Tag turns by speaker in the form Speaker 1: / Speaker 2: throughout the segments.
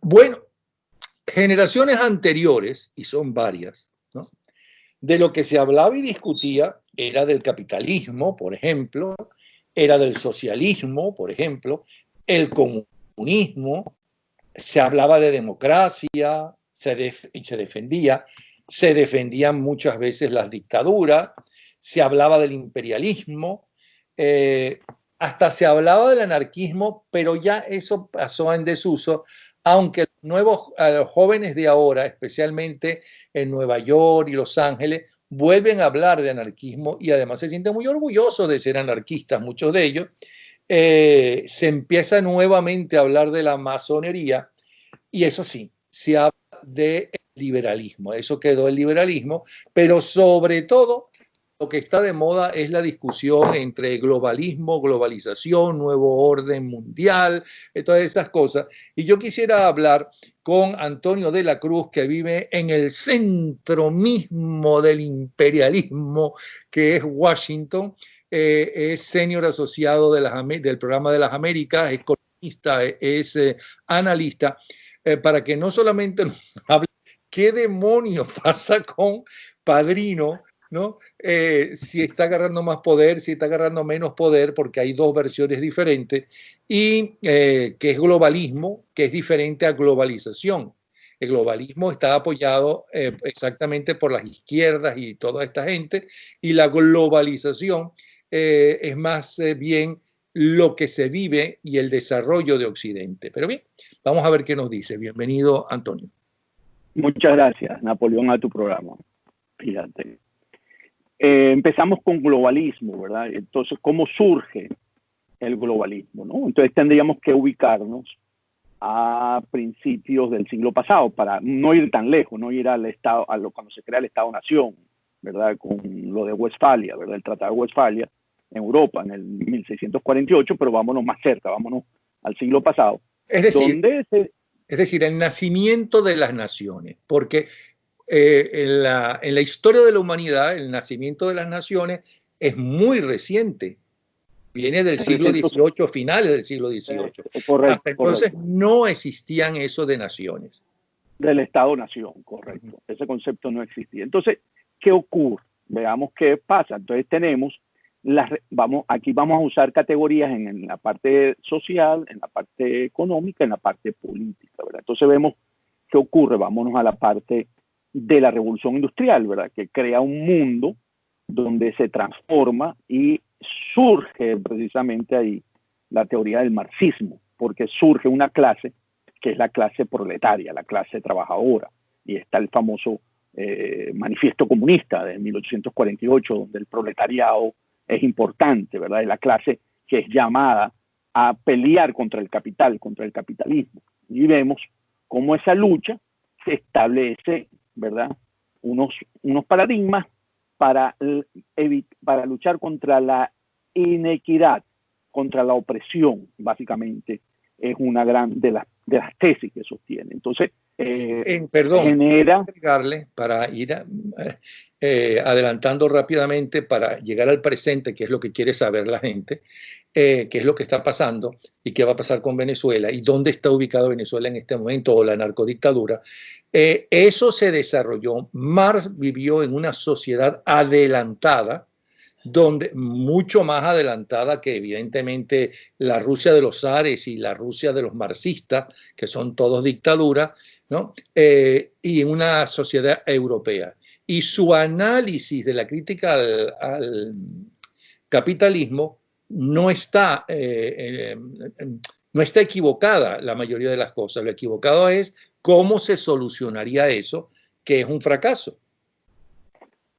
Speaker 1: Bueno, generaciones anteriores, y son varias, ¿no? De lo que se hablaba y discutía era del capitalismo, por ejemplo, era del socialismo, por ejemplo, el comunismo, se hablaba de democracia, se defendían muchas veces las dictaduras, se hablaba del imperialismo, eh, hasta se hablaba del anarquismo, pero ya eso pasó en desuso, aunque los jóvenes de ahora, especialmente en Nueva York y Los Ángeles, vuelven a hablar de anarquismo y además se sienten muy orgullosos de ser anarquistas, muchos de ellos. Se empieza nuevamente a hablar de la masonería y eso sí, se habla de liberalismo, eso quedó el liberalismo, pero sobre todo lo que está de moda es la discusión entre globalismo, globalización, nuevo orden mundial, todas esas cosas. Y yo quisiera hablar con Antonio de la Cruz, que vive en el centro mismo del imperialismo, que es Washington. Es senior asociado del programa de las Américas, es economista, es analista, para que no solamente nos hable qué demonios pasa con Padrino, ¿no? Si está agarrando más poder, si está agarrando menos poder, porque hay dos versiones diferentes, y que es globalismo, que es diferente a globalización. El globalismo está apoyado exactamente por las izquierdas y toda esta gente, y la globalización es más bien lo que se vive y el desarrollo de Occidente. Pero bien, vamos a ver qué nos dice. Bienvenido, Antonio.
Speaker 2: Muchas gracias, Napoleón, a tu programa. Fíjate. Empezamos con globalismo, ¿verdad? Entonces, ¿cómo surge el globalismo, ¿no? Entonces tendríamos que ubicarnos a principios del siglo pasado para no ir tan lejos, no ir al Estado, cuando se crea el Estado-Nación, ¿verdad? Con lo de Westfalia, ¿verdad? El Tratado de Westfalia en Europa en el 1648, pero vámonos más cerca, vámonos al siglo pasado.
Speaker 1: Es decir, el nacimiento de las naciones, porque en la historia de la humanidad, el nacimiento de las naciones es muy reciente. Viene del siglo XVIII, finales del siglo XVIII.
Speaker 2: Correcto.
Speaker 1: Hasta entonces no existían eso de naciones.
Speaker 2: Del Estado-Nación, correcto. Ese concepto no existía. Entonces, ¿qué ocurre? Veamos qué pasa. Entonces tenemos, aquí vamos a usar categorías en la parte social, en la parte económica, en la parte política, ¿verdad? Entonces vemos qué ocurre. Vámonos a la parte de la revolución industrial, ¿verdad? Que crea un mundo donde se transforma y surge precisamente ahí la teoría del marxismo, porque surge una clase que es la clase proletaria, la clase trabajadora, y está el famoso manifiesto comunista de 1848, donde el proletariado es importante, ¿verdad? Es la clase que es llamada a pelear contra el capital, contra el capitalismo. Y vemos cómo esa lucha se establece, ¿verdad? Unos paradigmas para luchar contra la inequidad, contra la opresión, básicamente, es una gran de las tesis que sostiene. Entonces,
Speaker 1: genera... Para ir adelantando rápidamente, para llegar al presente, que es lo que quiere saber la gente, qué es lo que está pasando y qué va a pasar con Venezuela y dónde está ubicado Venezuela en este momento o la narcodictadura. Eso se desarrolló. Marx vivió en una sociedad adelantada, donde mucho más adelantada que evidentemente la Rusia de los zares y la Rusia de los marxistas, que son todos dictaduras, ¿no? Y en una sociedad europea. Y su análisis de la crítica al capitalismo no está equivocada la mayoría de las cosas. Lo equivocado es cómo se solucionaría eso, que es un fracaso.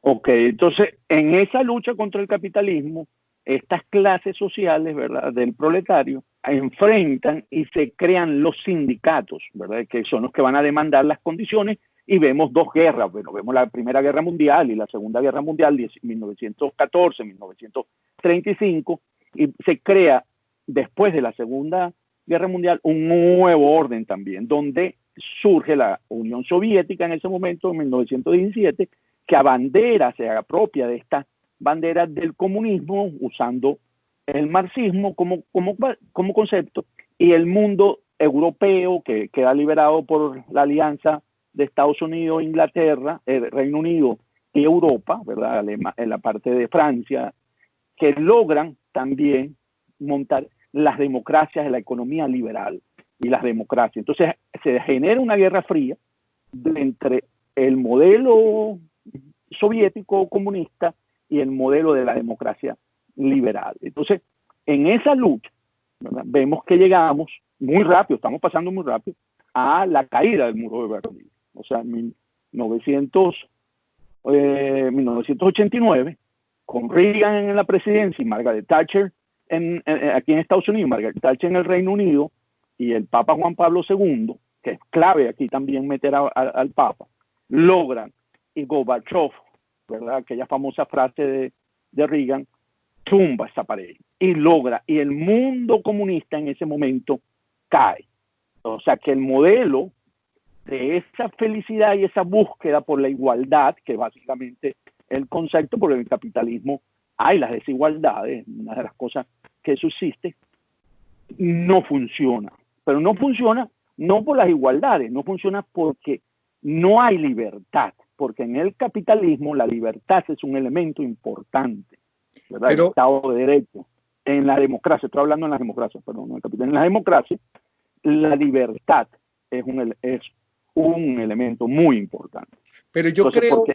Speaker 2: Ok, entonces en esa lucha contra el capitalismo, estas clases sociales, ¿verdad?, del proletario, enfrentan y se crean los sindicatos, ¿verdad?, que son los que van a demandar las condiciones, y vemos dos guerras. Bueno, vemos la Primera Guerra Mundial y la Segunda Guerra Mundial, 1914, 1935, y se crea después de la Segunda Guerra Mundial un nuevo orden también, donde surge la Unión Soviética en ese momento, en 1917, que abandera, se apropia de esta bandera del comunismo, usando el marxismo como concepto, y el mundo europeo que queda liberado por la alianza de Estados Unidos, Inglaterra, Reino Unido y Europa, ¿verdad? En la parte de Francia, que logran también montar las democracias de la economía liberal y las democracias. Entonces se genera una guerra fría entre el modelo soviético comunista y el modelo de la democracia liberal. Entonces, en esa lucha, ¿verdad? Vemos que llegamos muy rápido, estamos pasando muy rápido, a la caída del muro de Berlín. O sea, en 1989, con Reagan en la presidencia y Margaret Thatcher aquí en Estados Unidos, Margaret Thatcher en el Reino Unido, y el Papa Juan Pablo II, que es clave aquí también meter al Papa, logran, y Gorbachev, ¿verdad? Aquella famosa frase de Reagan, tumba esa pared y logra, y el mundo comunista en ese momento cae. O sea que el modelo de esa felicidad y esa búsqueda por la igualdad, que básicamente el concepto, porque en el capitalismo hay las desigualdades, una de las cosas que subsiste, no funciona. Pero no funciona no por las igualdades, no funciona porque no hay libertad, porque en el capitalismo la libertad es un elemento importante, ¿verdad? El Estado de Derecho. En la democracia, estoy hablando en la democracia, perdón, en la democracia, la libertad es un elemento muy importante.
Speaker 1: Pero yo creo,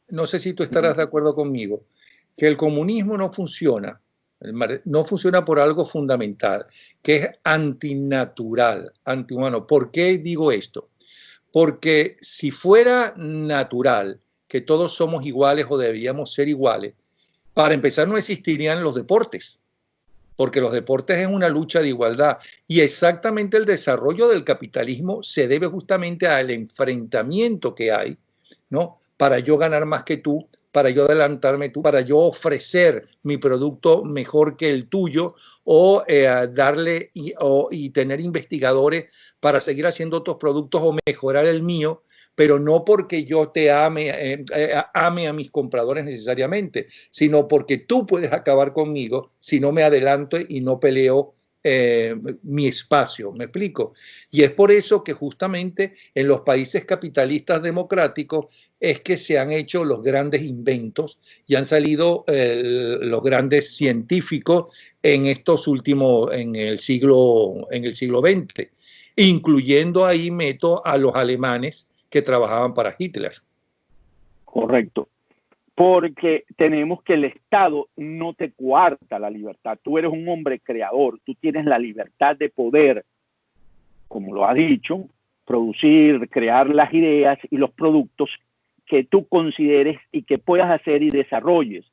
Speaker 1: no sé si tú estarás de acuerdo conmigo, que el comunismo no funciona por algo fundamental, que es antinatural, antihumano. ¿Por qué digo esto? Porque si fuera natural que todos somos iguales o deberíamos ser iguales, para empezar no existirían los deportes, porque los deportes es una lucha de igualdad y exactamente el desarrollo del capitalismo se debe justamente al enfrentamiento que hay, ¿no? Para yo ganar más que tú, para yo adelantarme tú, para yo ofrecer mi producto mejor que el tuyo o darle y tener investigadores para seguir haciendo otros productos o mejorar el mío, pero no porque yo te ame a mis compradores necesariamente, sino porque tú puedes acabar conmigo si no me adelanto y no peleo mi espacio, ¿me explico? Y es por eso que justamente en los países capitalistas democráticos es que se han hecho los grandes inventos y han salido los grandes científicos en estos últimos, en el siglo XX, incluyendo ahí meto a los alemanes que trabajaban para Hitler.
Speaker 2: Correcto. Porque tenemos que el Estado no te coarta la libertad. Tú eres un hombre creador, tú tienes la libertad de poder, como lo ha dicho, producir, crear las ideas y los productos que tú consideres y que puedas hacer y desarrolles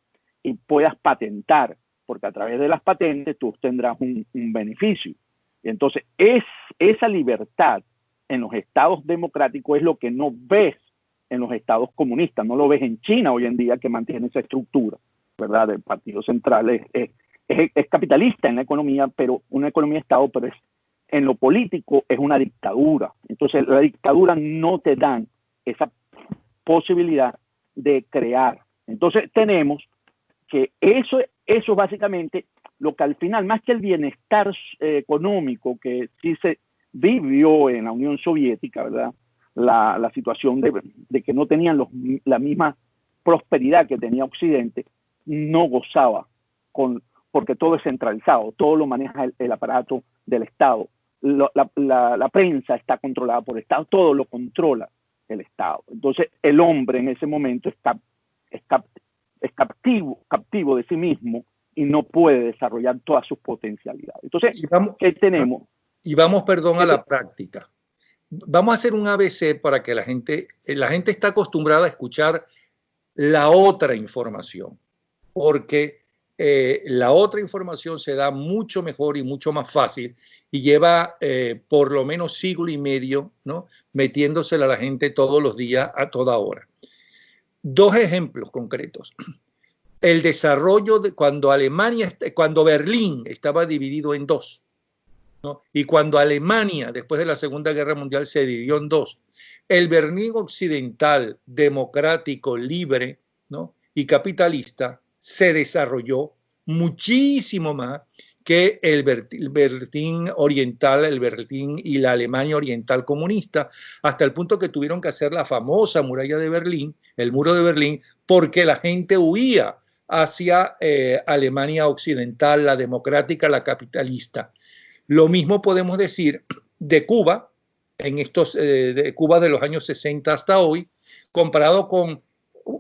Speaker 2: y puedas patentar, porque a través de las patentes tú tendrás un beneficio. Y entonces esa libertad en los estados democráticos es lo que no ves en los estados comunistas, no lo ves en China hoy en día, que mantiene esa estructura, ¿verdad? Del Partido Central es capitalista en la economía, pero una economía de Estado, pero en lo político es una dictadura. Entonces la dictadura no te dan esa posibilidad de crear. Entonces tenemos que eso básicamente lo que al final, más que el bienestar económico que sí se vivió en la Unión Soviética, ¿verdad? La situación de que no tenían la misma prosperidad que tenía Occidente, no gozaba porque todo es centralizado, todo lo maneja el aparato del Estado. La prensa está controlada por el Estado, todo lo controla el Estado. Entonces el hombre en ese momento es captivo de sí mismo y no puede desarrollar todas sus potencialidades. Entonces, ¿qué tenemos?
Speaker 1: Y vamos, perdón, a la práctica. Vamos a hacer un ABC para que la gente está acostumbrada a escuchar la otra información, porque la otra información se da mucho mejor y mucho más fácil y lleva por lo menos siglo y medio, ¿no? Metiéndosela a la gente todos los días a toda hora. Dos ejemplos concretos. El desarrollo de cuando Berlín estaba dividido en dos, ¿no? Y cuando Alemania, después de la Segunda Guerra Mundial, se dividió en dos, el Berlín occidental, democrático, libre, ¿no? Y capitalista, se desarrolló muchísimo más que el Berlín oriental, el Berlín y la Alemania oriental comunista, hasta el punto que tuvieron que hacer la famosa muralla de Berlín, el muro de Berlín, porque la gente huía hacia Alemania occidental, la democrática, la capitalista. Lo mismo podemos decir de Cuba, de Cuba de los años 60 hasta hoy, comparado con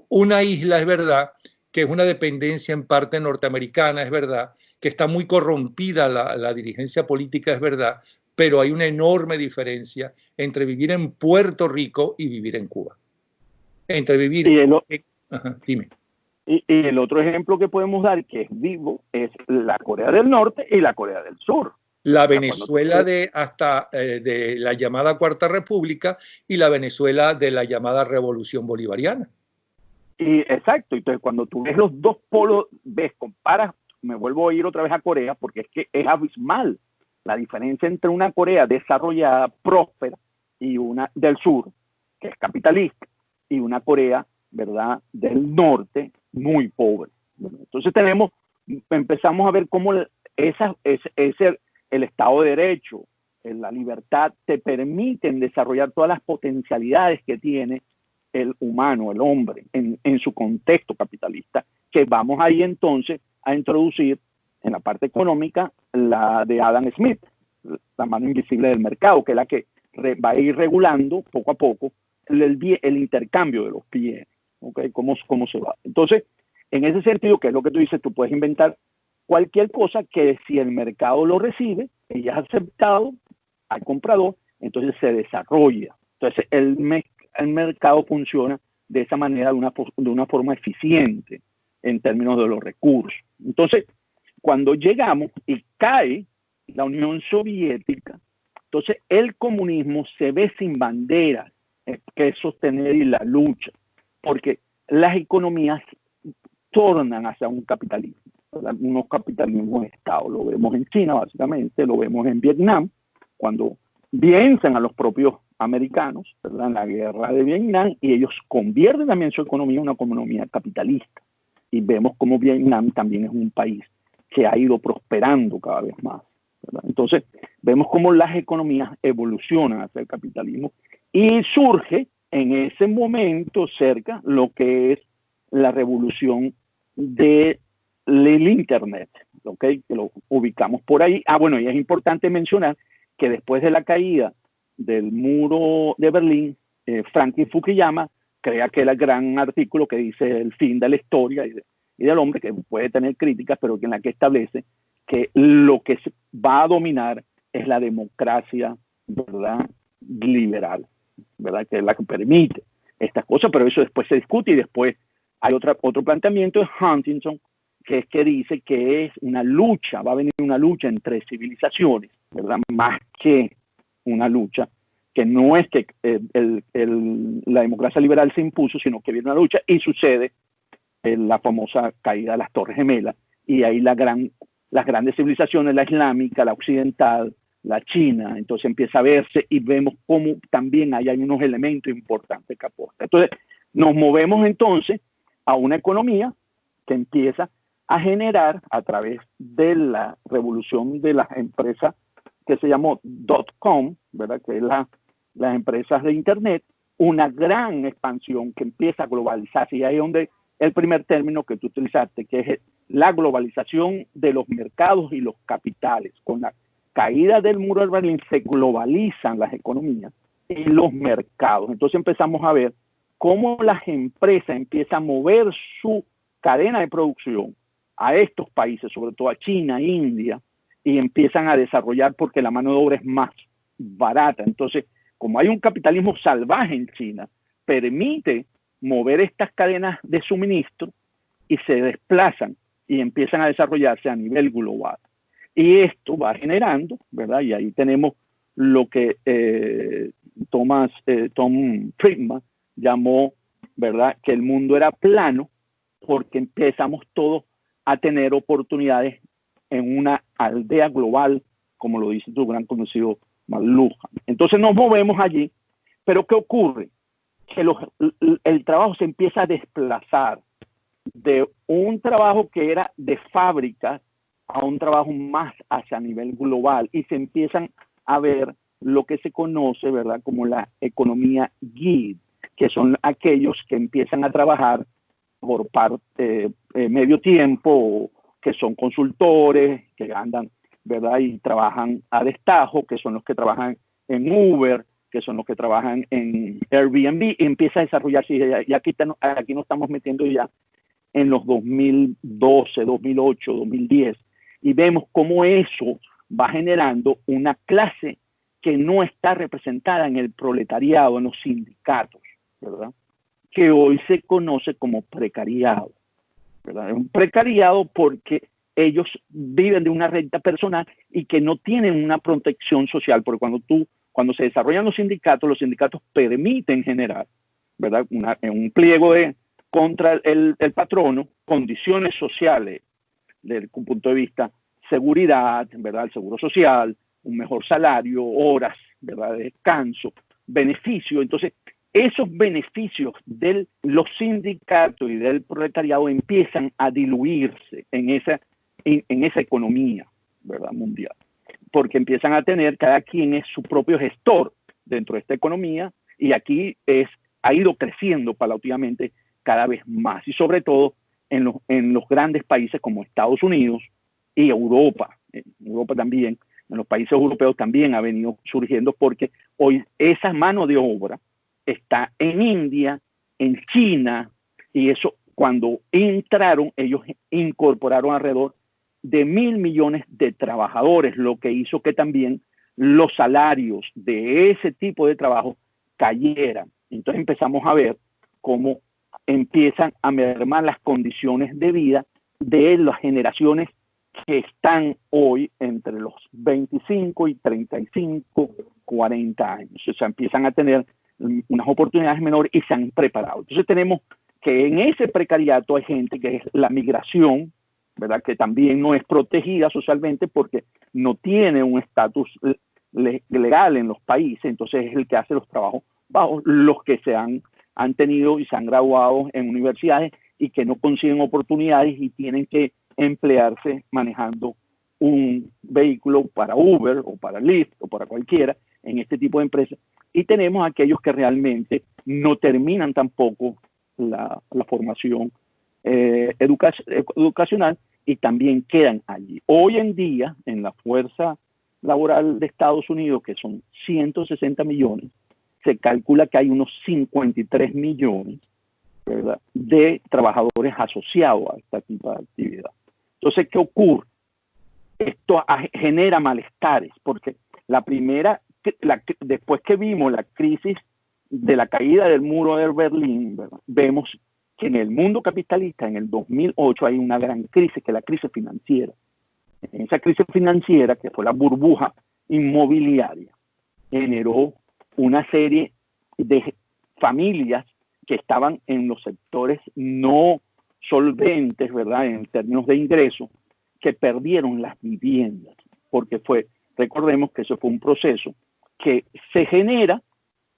Speaker 1: una isla, es verdad, que es una dependencia en parte norteamericana, es verdad, que está muy corrompida la dirigencia política, es verdad, pero hay una enorme diferencia entre vivir en Puerto Rico y vivir en Cuba. Entre vivir...
Speaker 2: Ajá, dime. Y el otro ejemplo que podemos dar, que es vivo, es la Corea del Norte y la Corea del Sur.
Speaker 1: La Venezuela de la llamada Cuarta República y la Venezuela de la llamada Revolución Bolivariana.
Speaker 2: Y exacto, entonces cuando tú ves los dos polos, comparas, me vuelvo a ir otra vez a Corea, porque es que es abismal la diferencia entre una Corea desarrollada, próspera, y una del sur, que es capitalista, y una Corea, ¿verdad?, del norte, muy pobre. Entonces empezamos a ver cómo el Estado de Derecho, la libertad, te permiten desarrollar todas las potencialidades que tiene el humano, el hombre, en su contexto capitalista, que vamos ahí entonces a introducir en la parte económica la de Adam Smith, la mano invisible del mercado, que es la que va a ir regulando poco a poco el intercambio de los bienes, ¿okay? ¿Cómo se va? Entonces, en ese sentido, que es lo que tú dices, tú puedes inventar cualquier cosa que si el mercado lo recibe, ella es aceptado al comprador, entonces se desarrolla. Entonces, el mercado funciona de esa manera, de una forma eficiente en términos de los recursos. Entonces, cuando llegamos y cae la Unión Soviética, entonces el comunismo se ve sin banderas que sostener y la lucha, porque las economías tornan hacia un capitalismo, ¿verdad? Unos capitalismos de Estado. Lo vemos en China, básicamente, lo vemos en Vietnam, cuando vencen a los propios americanos, ¿verdad?, en la guerra de Vietnam, y ellos convierten también su economía en una economía capitalista. Y vemos cómo Vietnam también es un país que ha ido prosperando cada vez más, ¿verdad? Entonces, vemos cómo las economías evolucionan hacia el capitalismo y surge en ese momento cerca lo que es la revolución del Internet, ¿okay? Que lo ubicamos por ahí. Bueno, y es importante mencionar que después de la caída del muro de Berlín, Franklin Fukuyama crea aquel gran artículo que dice el fin de la historia y del hombre, que puede tener críticas, pero en la que establece que lo que va a dominar es la democracia, ¿verdad?, liberal, ¿verdad?, que es la que permite estas cosas, pero eso después se discute y después hay otro planteamiento de Huntington, que es que dice que es una lucha, va a venir una lucha entre civilizaciones, ¿verdad?, más que una lucha, que no es que la democracia liberal se impuso, sino que viene una lucha y sucede la famosa caída de las Torres Gemelas, y ahí las grandes civilizaciones, la islámica, la occidental, la china, entonces empieza a verse y vemos cómo también hay unos elementos importantes que aportan. Entonces nos movemos entonces a una economía que empieza a generar a través de la revolución de las empresas que se llamó .com, ¿verdad?, que es las empresas de Internet, una gran expansión que empieza a globalizarse, y ahí es donde el primer término que tú utilizaste, que es la globalización de los mercados y los capitales. Con la caída del muro de Berlín se globalizan las economías y los mercados. Entonces empezamos a ver cómo las empresas empiezan a mover su cadena de producción a estos países, sobre todo a China, India, y empiezan a desarrollar porque la mano de obra es más barata. Entonces, como hay un capitalismo salvaje en China, permite mover estas cadenas de suministro y se desplazan y empiezan a desarrollarse a nivel global. Y esto va generando, ¿verdad? Y ahí tenemos lo que Tom Friedman llamó, ¿verdad?, que el mundo era plano, porque empezamos todos a tener oportunidades en una aldea global, como lo dice tu gran conocido McLuhan. Entonces nos movemos allí, pero ¿qué ocurre? Que el trabajo se empieza a desplazar de un trabajo que era de fábrica a un trabajo más hacia nivel global y se empiezan a ver lo que se conoce, ¿verdad?, como la economía gig, que son aquellos que empiezan a trabajar por parte medio tiempo, que son consultores, que andan, ¿verdad?, y trabajan a destajo, que son los que trabajan en Uber, que son los que trabajan en Airbnb, y empieza a desarrollarse, y aquí nos estamos metiendo ya en los 2012, 2008, 2010, y vemos cómo eso va generando una clase que no está representada en el proletariado, en los sindicatos, ¿verdad?, que hoy se conoce como precariado, ¿verdad? Es un precariado porque ellos viven de una renta personal y que no tienen una protección social, porque cuando se desarrollan los sindicatos permiten generar, ¿verdad?, un pliego contra el patrono, condiciones sociales desde un punto de vista seguridad, ¿verdad?, el seguro social, un mejor salario, horas, ¿verdad?, de descanso, beneficio. Entonces, esos beneficios de los sindicatos y del proletariado empiezan a diluirse en esa economía, ¿verdad?, mundial, porque empiezan a tener, cada quien es su propio gestor dentro de esta economía, y aquí ha ido creciendo paulatinamente cada vez más, y sobre todo en los grandes países como Estados Unidos y Europa. Europa también, en los países europeos también ha venido surgiendo, porque hoy esa mano de obra está en India, en China, y eso, cuando entraron, ellos incorporaron alrededor de 1.000 millones de trabajadores, lo que hizo que también los salarios de ese tipo de trabajo cayeran. Entonces empezamos a ver cómo empiezan a mermar las condiciones de vida de las generaciones que están hoy entre los 25 y 35, 40 años. O sea, empiezan a tener unas oportunidades menores y se han preparado. Entonces tenemos que en ese precariato hay gente que es la migración, ¿verdad?, que también no es protegida socialmente porque no tiene un estatus legal en los países, entonces es el que hace los trabajos bajos, los que han tenido y se han graduado en universidades y que no consiguen oportunidades y tienen que emplearse manejando un vehículo para Uber o para Lyft o para cualquiera en este tipo de empresas. Y tenemos aquellos que realmente no terminan tampoco la formación educacional y también quedan allí. Hoy en día, en la fuerza laboral de Estados Unidos, que son 160 millones, se calcula que hay unos 53 millones, ¿verdad?, de trabajadores asociados a esta tipo de actividad. Entonces, ¿qué ocurre? Esto genera malestares, porque después que vimos la crisis de la caída del muro de Berlín, ¿verdad?, vemos que en el mundo capitalista, en el 2008, hay una gran crisis, que es la crisis financiera. En esa crisis financiera, que fue la burbuja inmobiliaria, generó una serie de familias que estaban en los sectores no solventes, ¿verdad?, en términos de ingresos, que perdieron las viviendas, porque recordemos que eso fue un proceso que se genera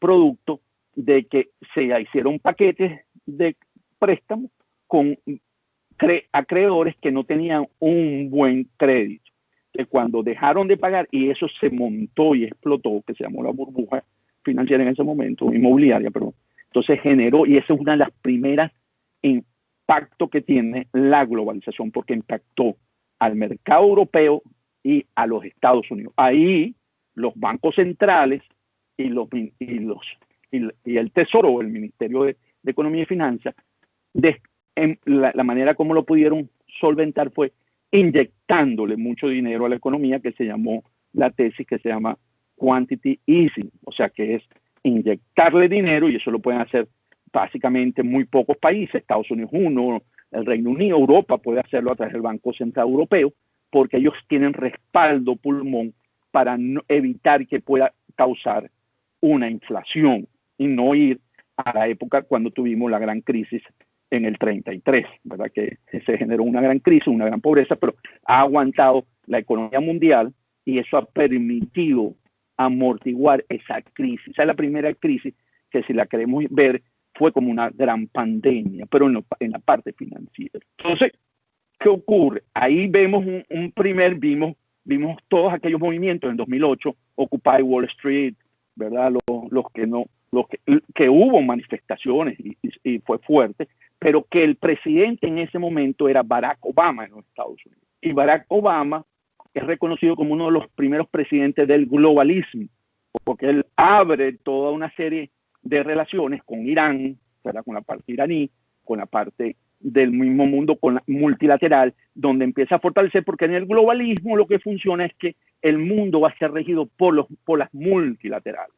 Speaker 2: producto de que se hicieron paquetes de préstamos con acreedores que no tenían un buen crédito, que cuando dejaron de pagar, y eso se montó y explotó, que se llamó la burbuja financiera en ese momento, inmobiliaria, pero entonces generó, y esa es una de las primeras impactos que tiene la globalización, porque impactó al mercado europeo y a los Estados Unidos. Ahí los bancos centrales y el Tesoro, el Ministerio de Economía y Finanzas, la manera como lo pudieron solventar fue inyectándole mucho dinero a la economía, que se llamó la tesis que se llama quantity easing, o sea, que es inyectarle dinero, y eso lo pueden hacer básicamente muy pocos países, Estados Unidos uno, el Reino Unido, Europa puede hacerlo a través del Banco Central Europeo, porque ellos tienen respaldo pulmón para evitar que pueda causar una inflación y no ir a la época cuando tuvimos la gran crisis en el 33, ¿verdad?, que se generó una gran crisis, una gran pobreza, pero ha aguantado la economía mundial y eso ha permitido amortiguar esa crisis. Esa es la primera crisis que, si la queremos ver, fue como una gran pandemia, pero en la parte financiera. Entonces, ¿qué ocurre? Ahí vemos vimos todos aquellos movimientos en 2008, Occupy Wall Street, ¿verdad? Que hubo manifestaciones y fue fuerte, pero que el presidente en ese momento era Barack Obama en los Estados Unidos. Y Barack Obama es reconocido como uno de los primeros presidentes del globalismo, porque él abre toda una serie de relaciones con Irán, ¿verdad? Con la parte iraní, con la parte del mismo mundo con la multilateral, donde empieza a fortalecer, porque en el globalismo lo que funciona es que el mundo va a ser regido por las multilaterales.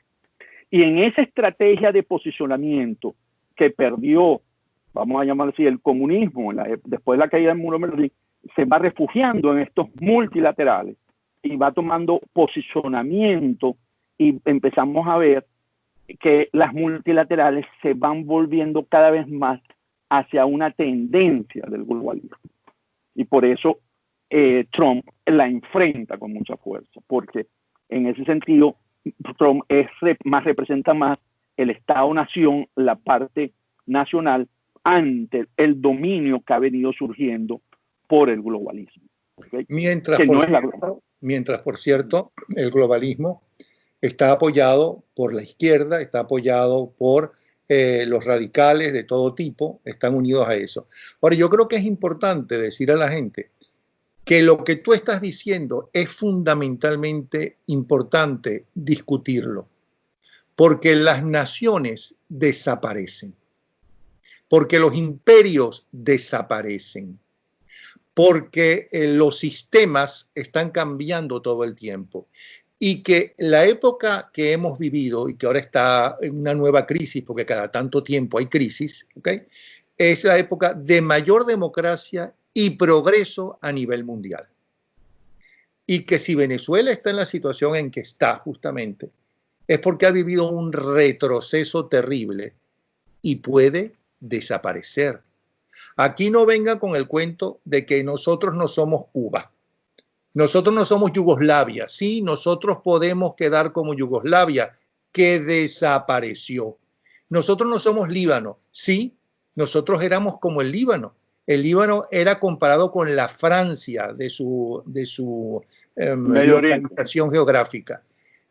Speaker 2: Y en esa estrategia de posicionamiento que perdió, vamos a llamarlo así, el comunismo, después de la caída del muro de Berlín, se va refugiando en estos multilaterales y va tomando posicionamiento, y empezamos a ver que las multilaterales se van volviendo cada vez más hacia una tendencia del globalismo. Y por eso Trump la enfrenta con mucha fuerza, porque en ese sentido Trump representa más el Estado-nación, la parte nacional, ante el dominio que ha venido surgiendo por el globalismo. ¿Okay?
Speaker 1: Mientras, por cierto, el globalismo está apoyado por la izquierda, está apoyado por los radicales de todo tipo, están unidos a eso. Ahora, yo creo que es importante decir a la gente que lo que tú estás diciendo es fundamentalmente importante discutirlo, porque las naciones desaparecen, porque los imperios desaparecen, porque los sistemas están cambiando todo el tiempo. Y que la época que hemos vivido y que ahora está en una nueva crisis, porque cada tanto tiempo hay crisis, ¿okay? Es la época de mayor democracia y progreso a nivel mundial. Y que si Venezuela está en la situación en que está justamente, es porque ha vivido un retroceso terrible y puede desaparecer. Aquí no vengan con el cuento de que nosotros no somos Cuba. Nosotros no somos Yugoslavia. Sí, nosotros podemos quedar como Yugoslavia, que desapareció. Nosotros no somos Líbano. Sí, nosotros éramos como el Líbano. El Líbano era comparado con la Francia de su localización geográfica,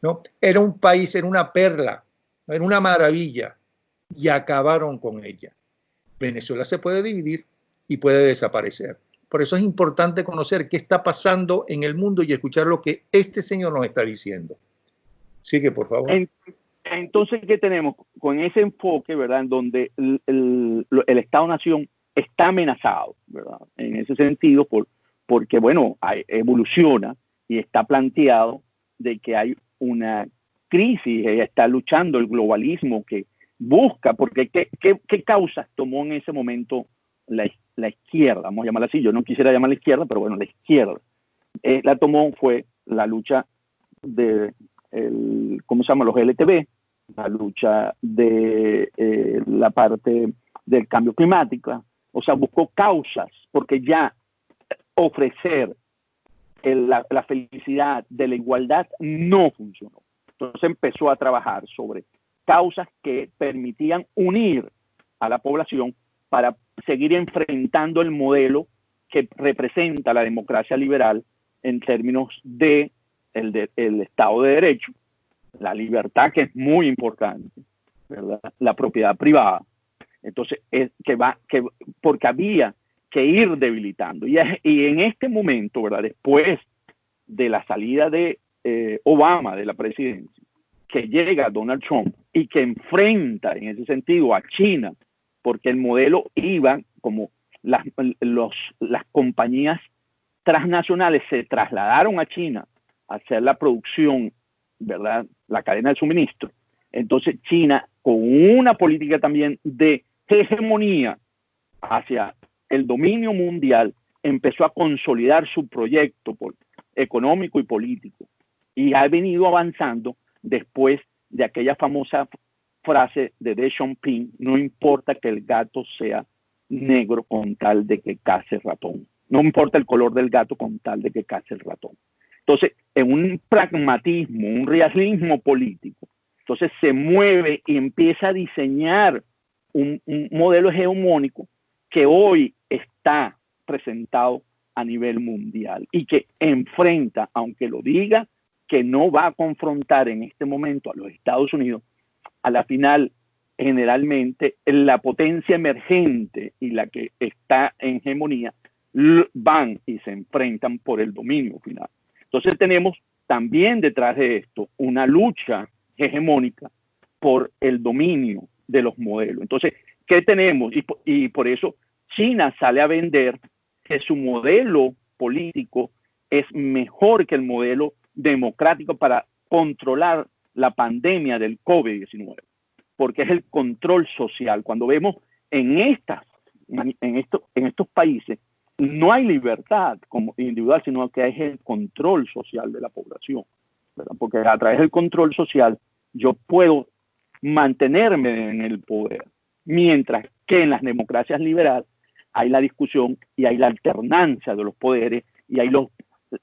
Speaker 1: ¿no? Era un país, era una perla, era una maravilla, y acabaron con ella. Venezuela se puede dividir y puede desaparecer. Por eso es importante conocer qué está pasando en el mundo y escuchar lo que este señor nos está diciendo. Sigue, por favor.
Speaker 2: Entonces, ¿qué tenemos? Con ese enfoque, ¿verdad? En donde el Estado-nación está amenazado, ¿verdad? En ese sentido, porque, bueno, evoluciona y está planteado de que hay una crisis, está luchando el globalismo que busca, porque ¿qué causas tomó en ese momento la izquierda? Vamos a llamarla así, yo no quisiera llamarla izquierda, pero bueno, la izquierda. La tomó fue la lucha de, ¿cómo se llama? Los LTV, la lucha de la parte del cambio climático, o sea, buscó causas, porque ya ofrecer la felicidad de la igualdad no funcionó. Entonces empezó a trabajar sobre causas que permitían unir a la población para seguir enfrentando el modelo que representa la democracia liberal en términos de el Estado de Derecho, la libertad, que es muy importante, ¿verdad? La propiedad privada. Entonces, porque había que ir debilitando. Y en este momento, ¿verdad? Después de la salida de Obama de la presidencia, que llega Donald Trump y que enfrenta en ese sentido a China, porque el modelo iba como las compañías transnacionales se trasladaron a China a hacer la producción, ¿verdad? La cadena de suministro. Entonces China, con una política también de hegemonía hacia el dominio mundial, empezó a consolidar su proyecto económico y político. Y ha venido avanzando después de aquella famosa frase de Deng Xiaoping: no importa que el gato sea negro con tal de que case el ratón. No importa el color del gato con tal de que case el ratón. Entonces, en un pragmatismo, un realismo político, entonces se mueve y empieza a diseñar un modelo hegemónico que hoy está presentado a nivel mundial y que enfrenta, aunque lo diga, que no va a confrontar en este momento a los Estados Unidos, a la final generalmente la potencia emergente y la que está en hegemonía van y se enfrentan por el dominio final. Entonces tenemos también detrás de esto una lucha hegemónica por el dominio de los modelos. Entonces, ¿qué tenemos? Y por eso China sale a vender que su modelo político es mejor que el modelo democrático para controlar la pandemia del COVID-19, porque es el control social. Cuando vemos en estos países, no hay libertad como individual, sino que es el control social de la población, ¿verdad? Porque a través del control social yo puedo mantenerme en el poder, mientras que en las democracias liberales hay la discusión y hay la alternancia de los poderes y hay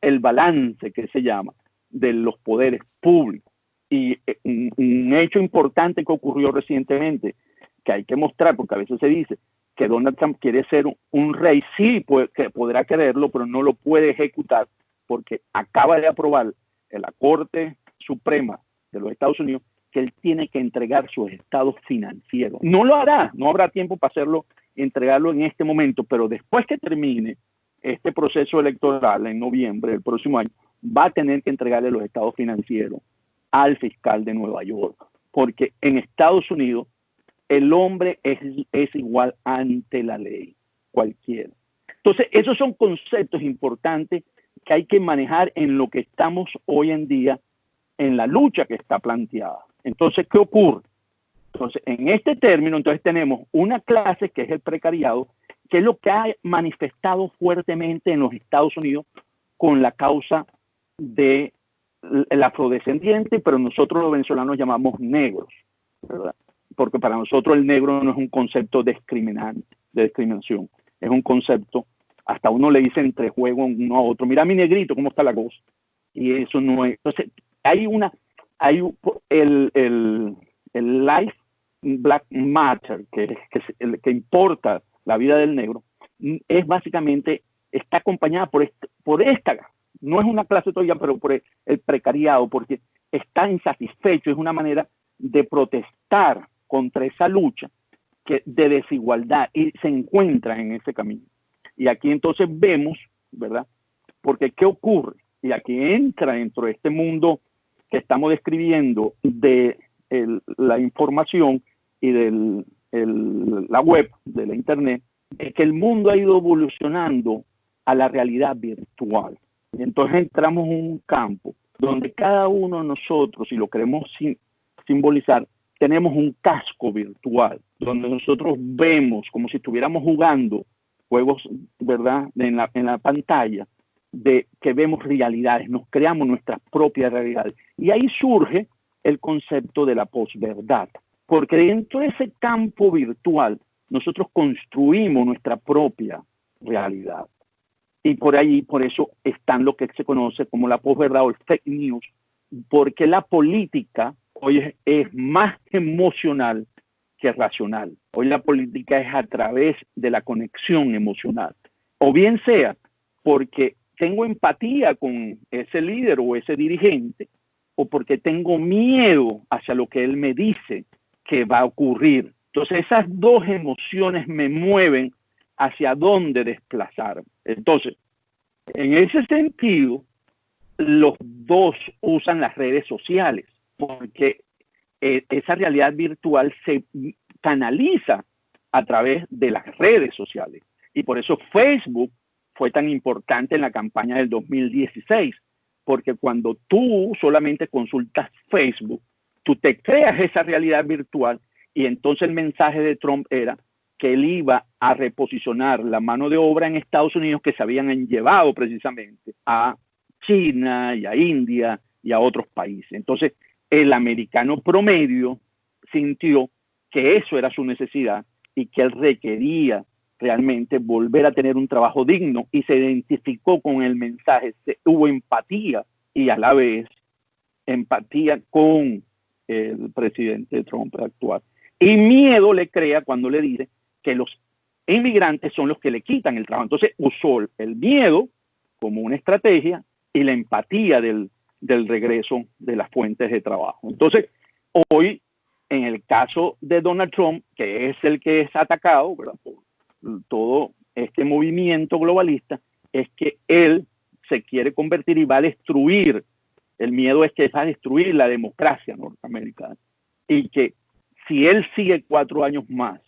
Speaker 2: el balance que se llama de los poderes públicos. Y un hecho importante que ocurrió recientemente, que hay que mostrar, porque a veces se dice que Donald Trump quiere ser un rey, sí, que podrá quererlo, pero no lo puede ejecutar, porque acaba de aprobar en la Corte Suprema de los Estados Unidos que él tiene que entregar sus estados financieros. No lo hará, no habrá tiempo para hacerlo, entregarlo en este momento, pero después que termine este proceso electoral en noviembre del próximo año, va a tener que entregarle los estados financieros al fiscal de Nueva York, porque en Estados Unidos el hombre es igual ante la ley, cualquiera. Entonces, esos son conceptos importantes que hay que manejar en lo que estamos hoy en día, en la lucha que está planteada. Entonces, ¿qué ocurre? Entonces, en este término, entonces tenemos una clase que es el precariado, que es lo que ha manifestado fuertemente en los Estados Unidos con la causa de el afrodescendiente, pero nosotros los venezolanos llamamos negros, ¿verdad? Porque para nosotros el negro no es un concepto discriminante, de discriminación, es un concepto, hasta uno le dice entre juego uno a otro, mira mi negrito, cómo está la cosa, y eso no es. Entonces, hay el Life Black Matter, que importa la vida del negro, es básicamente, está acompañada por esta, no es una clase todavía, pero por el precariado, porque está insatisfecho, es una manera de protestar contra esa lucha de desigualdad y se encuentra en ese camino. Y aquí entonces vemos, ¿verdad? Porque ¿qué ocurre? Y aquí entra dentro de este mundo que estamos describiendo de la información y de la web, de la internet, es que el mundo ha ido evolucionando a la realidad virtual. Y entonces entramos en un campo donde cada uno de nosotros, si lo queremos simbolizar, tenemos un casco virtual, donde nosotros vemos como si estuviéramos jugando juegos, ¿verdad?, en la pantalla, de que vemos realidades, nos creamos nuestras propias realidades. Y ahí surge el concepto de la posverdad, porque dentro de ese campo virtual nosotros construimos nuestra propia realidad. Y por eso están lo que se conoce como la posverdad o el fake news, porque la política hoy es más emocional que racional. Hoy la política es a través de la conexión emocional. O bien sea porque tengo empatía con ese líder o ese dirigente, o porque tengo miedo hacia lo que él me dice que va a ocurrir. Entonces esas dos emociones me mueven hacia dónde desplazar. Entonces, en ese sentido, los dos usan las redes sociales, porque esa realidad virtual se canaliza a través de las redes sociales. Y por eso Facebook fue tan importante en la campaña del 2016, porque cuando tú solamente consultas Facebook, tú te creas esa realidad virtual y entonces el mensaje de Trump era que él iba a reposicionar la mano de obra en Estados Unidos que se habían llevado precisamente a China y a India y a otros países. Entonces, el americano promedio sintió que eso era su necesidad y que él requería realmente volver a tener un trabajo digno y se identificó con el mensaje, hubo empatía y a la vez empatía con el presidente Trump actual. Y miedo le crea cuando le dice que los inmigrantes son los que le quitan el trabajo. Entonces usó el miedo como una estrategia y la empatía del regreso de las fuentes de trabajo. Entonces, hoy, en el caso de Donald Trump, que es el que es atacado, ¿verdad?, por todo este movimiento globalista, es que él se quiere convertir y va a destruir. El miedo es que va a destruir la democracia norteamericana y que si él sigue 4 años más,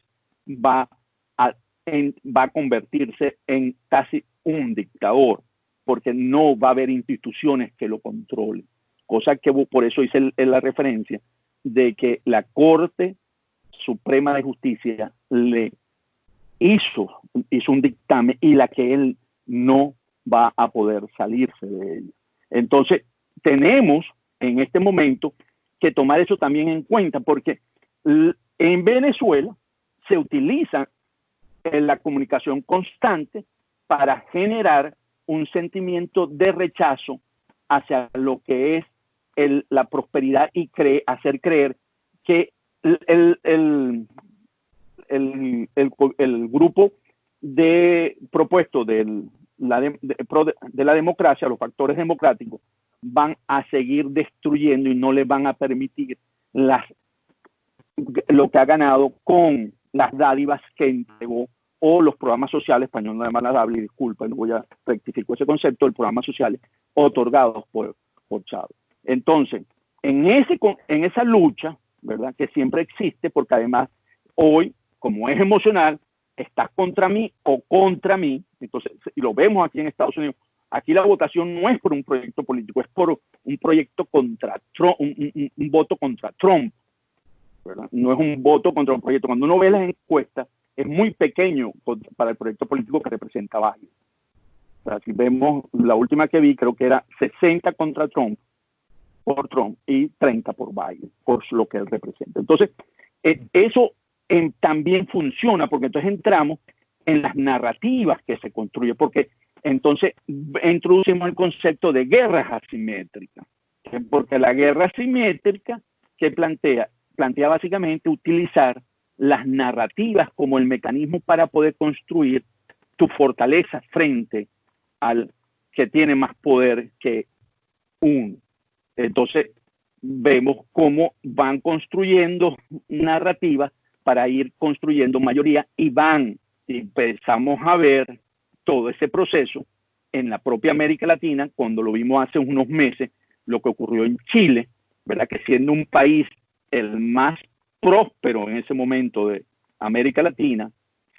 Speaker 2: va a convertirse en casi un dictador, porque no va a haber instituciones que lo controlen. Cosa que por eso hice la referencia de que la Corte Suprema de Justicia le hizo un dictamen y la que él no va a poder salirse de ella. Entonces, tenemos en este momento que tomar eso también en cuenta, porque en Venezuela se utiliza la comunicación constante para generar un sentimiento de rechazo hacia lo que es la prosperidad y hacer creer que el grupo propuesto de la democracia, los factores democráticos, van a seguir destruyendo y no les van a permitir lo que ha ganado con las dádivas que entregó o los programas sociales, español no es malagable, disculpa, no voy a rectificar ese concepto, el programas sociales otorgados por Chávez. Entonces, en esa lucha, ¿verdad?, que siempre existe, porque además hoy, como es emocional, estás contra mí o contra mí, entonces, y lo vemos aquí en Estados Unidos, aquí la votación no es por un proyecto político, es por un proyecto contra Trump, un voto contra Trump, ¿verdad? No es un voto contra un proyecto. Cuando uno ve las encuestas, es muy pequeño para el proyecto político que representa Biden. O sea, si vemos la última que vi, creo que era 60 contra Trump, por Trump, y 30 por Biden, por lo que él representa. Entonces, eso también funciona, porque entonces entramos en las narrativas que se construyen, porque entonces introducimos el concepto de guerras asimétricas, porque la guerra asimétrica que plantea básicamente utilizar las narrativas como el mecanismo para poder construir tu fortaleza frente al que tiene más poder que uno. Entonces, vemos cómo van construyendo narrativas para ir construyendo mayoría y empezamos a ver todo ese proceso en la propia América Latina, cuando lo vimos hace unos meses, lo que ocurrió en Chile, ¿verdad?, que siendo un país el más próspero en ese momento de América Latina,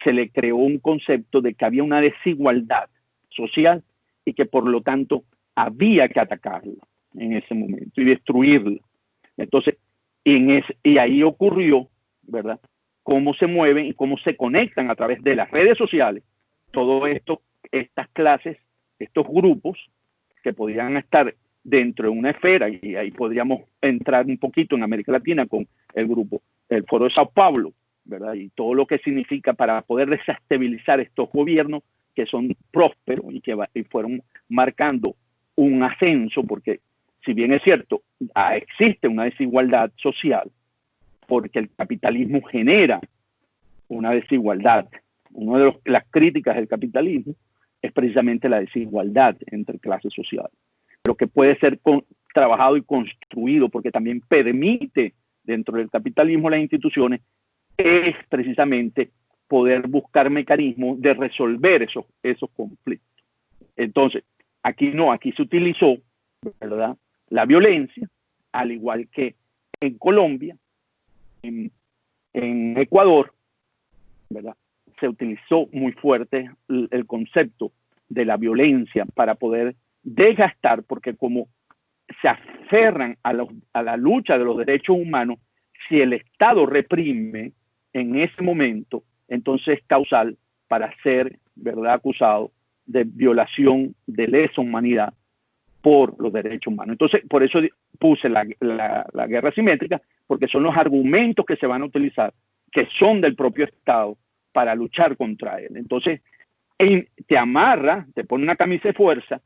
Speaker 2: se le creó un concepto de que había una desigualdad social y que por lo tanto había que atacarla en ese momento y destruirla. Entonces, y ahí ocurrió, ¿verdad?, cómo se mueven y cómo se conectan a través de las redes sociales todo esto, estas clases, estos grupos que podrían estar dentro de una esfera, y ahí podríamos entrar un poquito en América Latina con el grupo, el Foro de Sao Paulo, ¿verdad?, y todo lo que significa para poder desestabilizar estos gobiernos que son prósperos y que fueron marcando un ascenso, porque si bien es cierto, existe una desigualdad social, porque el capitalismo genera una desigualdad. Una de las críticas del capitalismo es precisamente la desigualdad entre clases sociales, pero que puede ser trabajado y construido, porque también permite dentro del capitalismo las instituciones, es precisamente poder buscar mecanismos de resolver esos conflictos. Entonces, aquí se utilizó, ¿verdad?, la violencia, al igual que en Colombia, en Ecuador, ¿verdad?, se utilizó muy fuerte el concepto de la violencia para poder desgastar, porque como se aferran a la lucha de los derechos humanos, si el Estado reprime en ese momento, entonces es causal para ser, ¿verdad?, acusado de violación de lesa humanidad por los derechos humanos. Entonces, por eso puse la guerra asimétrica, porque son los argumentos que se van a utilizar, que son del propio Estado, para luchar contra él. Entonces, te amarra, te pone una camisa de fuerza,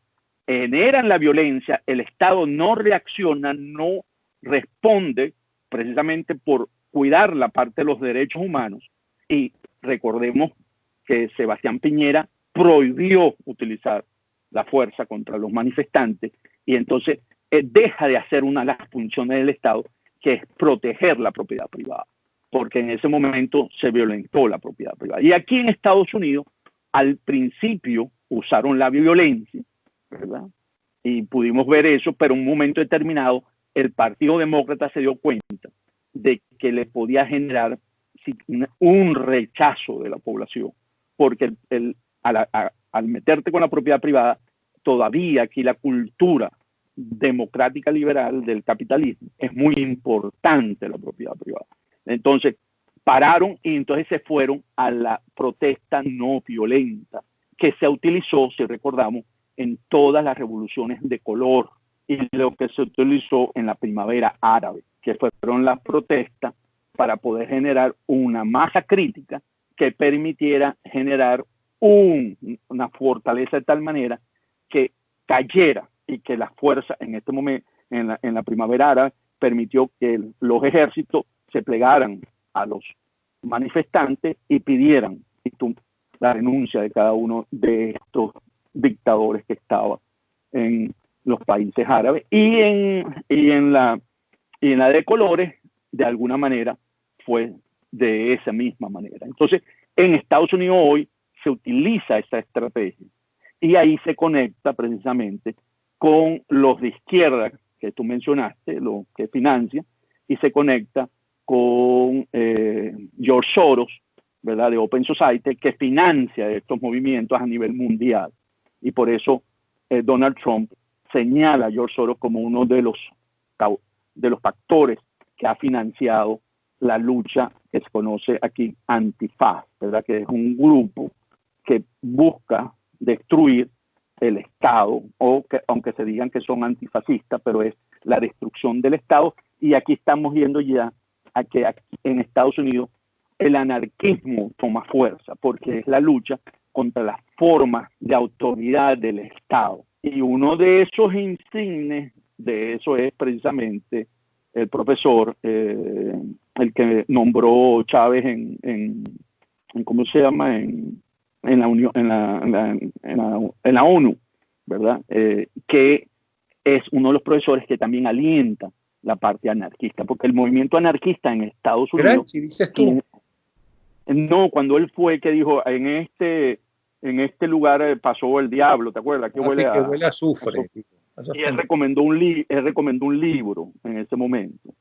Speaker 2: generan la violencia, el Estado no reacciona, no responde, precisamente por cuidar la parte de los derechos humanos. Y recordemos que Sebastián Piñera prohibió utilizar la fuerza contra los manifestantes y entonces deja de hacer una de las funciones del Estado, que es proteger la propiedad privada, porque en ese momento se violentó la propiedad privada. Y aquí en Estados Unidos, al principio usaron la violencia, ¿verdad? Y pudimos ver eso, pero en un momento determinado el Partido Demócrata se dio cuenta de que le podía generar un rechazo de la población, porque al meterte con la propiedad privada, todavía aquí la cultura democrática liberal del capitalismo es muy importante la propiedad privada. Entonces pararon y entonces se fueron a la protesta no violenta que se utilizó, si recordamos, en todas las revoluciones de color y lo que se utilizó en la primavera árabe, que fueron las protestas para poder generar una masa crítica que permitiera generar una fortaleza de tal manera que cayera y que la fuerza en este momento, en la primavera árabe, permitió que los ejércitos se plegaran a los manifestantes y pidieran la renuncia de cada uno de estos dictadores que estaban en los países árabes y en la de colores, de alguna manera, fue de esa misma manera. Entonces, en Estados Unidos hoy se utiliza esa estrategia y ahí se conecta precisamente con los de izquierda que tú mencionaste, los que financian, y se conecta con George Soros, ¿verdad?, de Open Society, que financia estos movimientos a nivel mundial. Y por eso Donald Trump señala a George Soros como uno de los factores que ha financiado la lucha que se conoce aquí Antifa, ¿verdad?, que es un grupo que busca destruir el Estado, aunque se digan que son antifascistas, pero es la destrucción del Estado. Y aquí estamos viendo ya a que aquí en Estados Unidos el anarquismo toma fuerza, porque es la lucha contra las formas de autoridad del Estado. Y uno de esos insignes de eso es precisamente el profesor, el que nombró Chávez en ¿cómo se llama? En la ONU, ¿verdad? Que es uno de los profesores que también alienta la parte anarquista, porque el movimiento anarquista en Estados Unidos...
Speaker 1: Gramsci, dices tú.
Speaker 2: No, cuando él fue que dijo, en este lugar pasó el diablo, ¿te acuerdas? Que huele
Speaker 1: a azufre.
Speaker 2: Y él recomendó un libro en ese momento,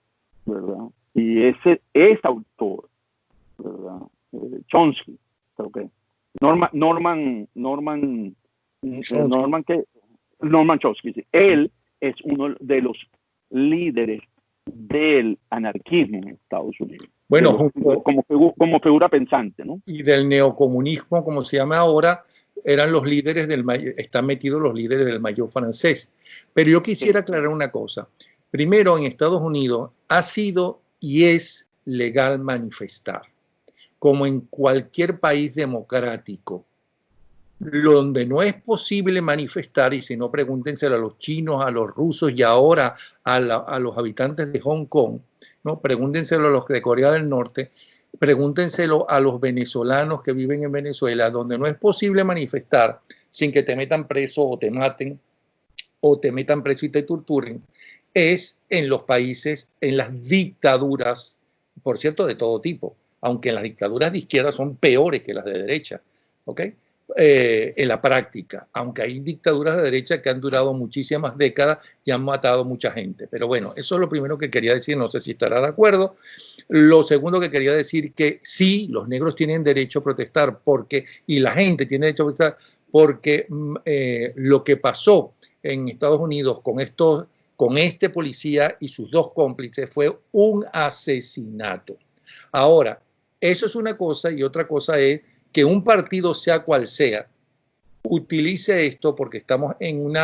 Speaker 2: ¿verdad? Y ese es autor, ¿verdad? Chomsky, creo que. Norman Chomsky. Sí. Él es uno de los líderes del anarquismo en Estados Unidos.
Speaker 1: Bueno,
Speaker 2: como figura pensante, ¿no?
Speaker 1: Y del neocomunismo, como se llama ahora, eran los líderes están metidos los líderes del maillot francés. Pero yo quisiera aclarar una cosa. Primero, en Estados Unidos ha sido y es legal manifestar, como en cualquier país democrático. Donde no es posible manifestar, y si no, pregúntenselo a los chinos, a los rusos y ahora a los habitantes de Hong Kong, ¿no? Pregúntenselo a los de Corea del Norte, pregúntenselo a los venezolanos que viven en Venezuela, donde no es posible manifestar sin que te metan preso o te maten, o te metan preso y te torturen, es en los países, en las dictaduras, por cierto, de todo tipo, aunque las dictaduras de izquierda son peores que las de derecha, ¿ok? En la práctica, aunque hay dictaduras de derecha que han durado muchísimas décadas y han matado mucha gente. Pero bueno, eso es lo primero que quería decir, no sé si estará de acuerdo. Lo segundo que quería decir, que sí, los negros tienen derecho a protestar y la gente tiene derecho a protestar porque lo que pasó en Estados Unidos con este policía y sus dos cómplices fue un asesinato. Ahora, eso es una cosa y otra cosa es que un partido, sea cual sea, utilice esto porque estamos en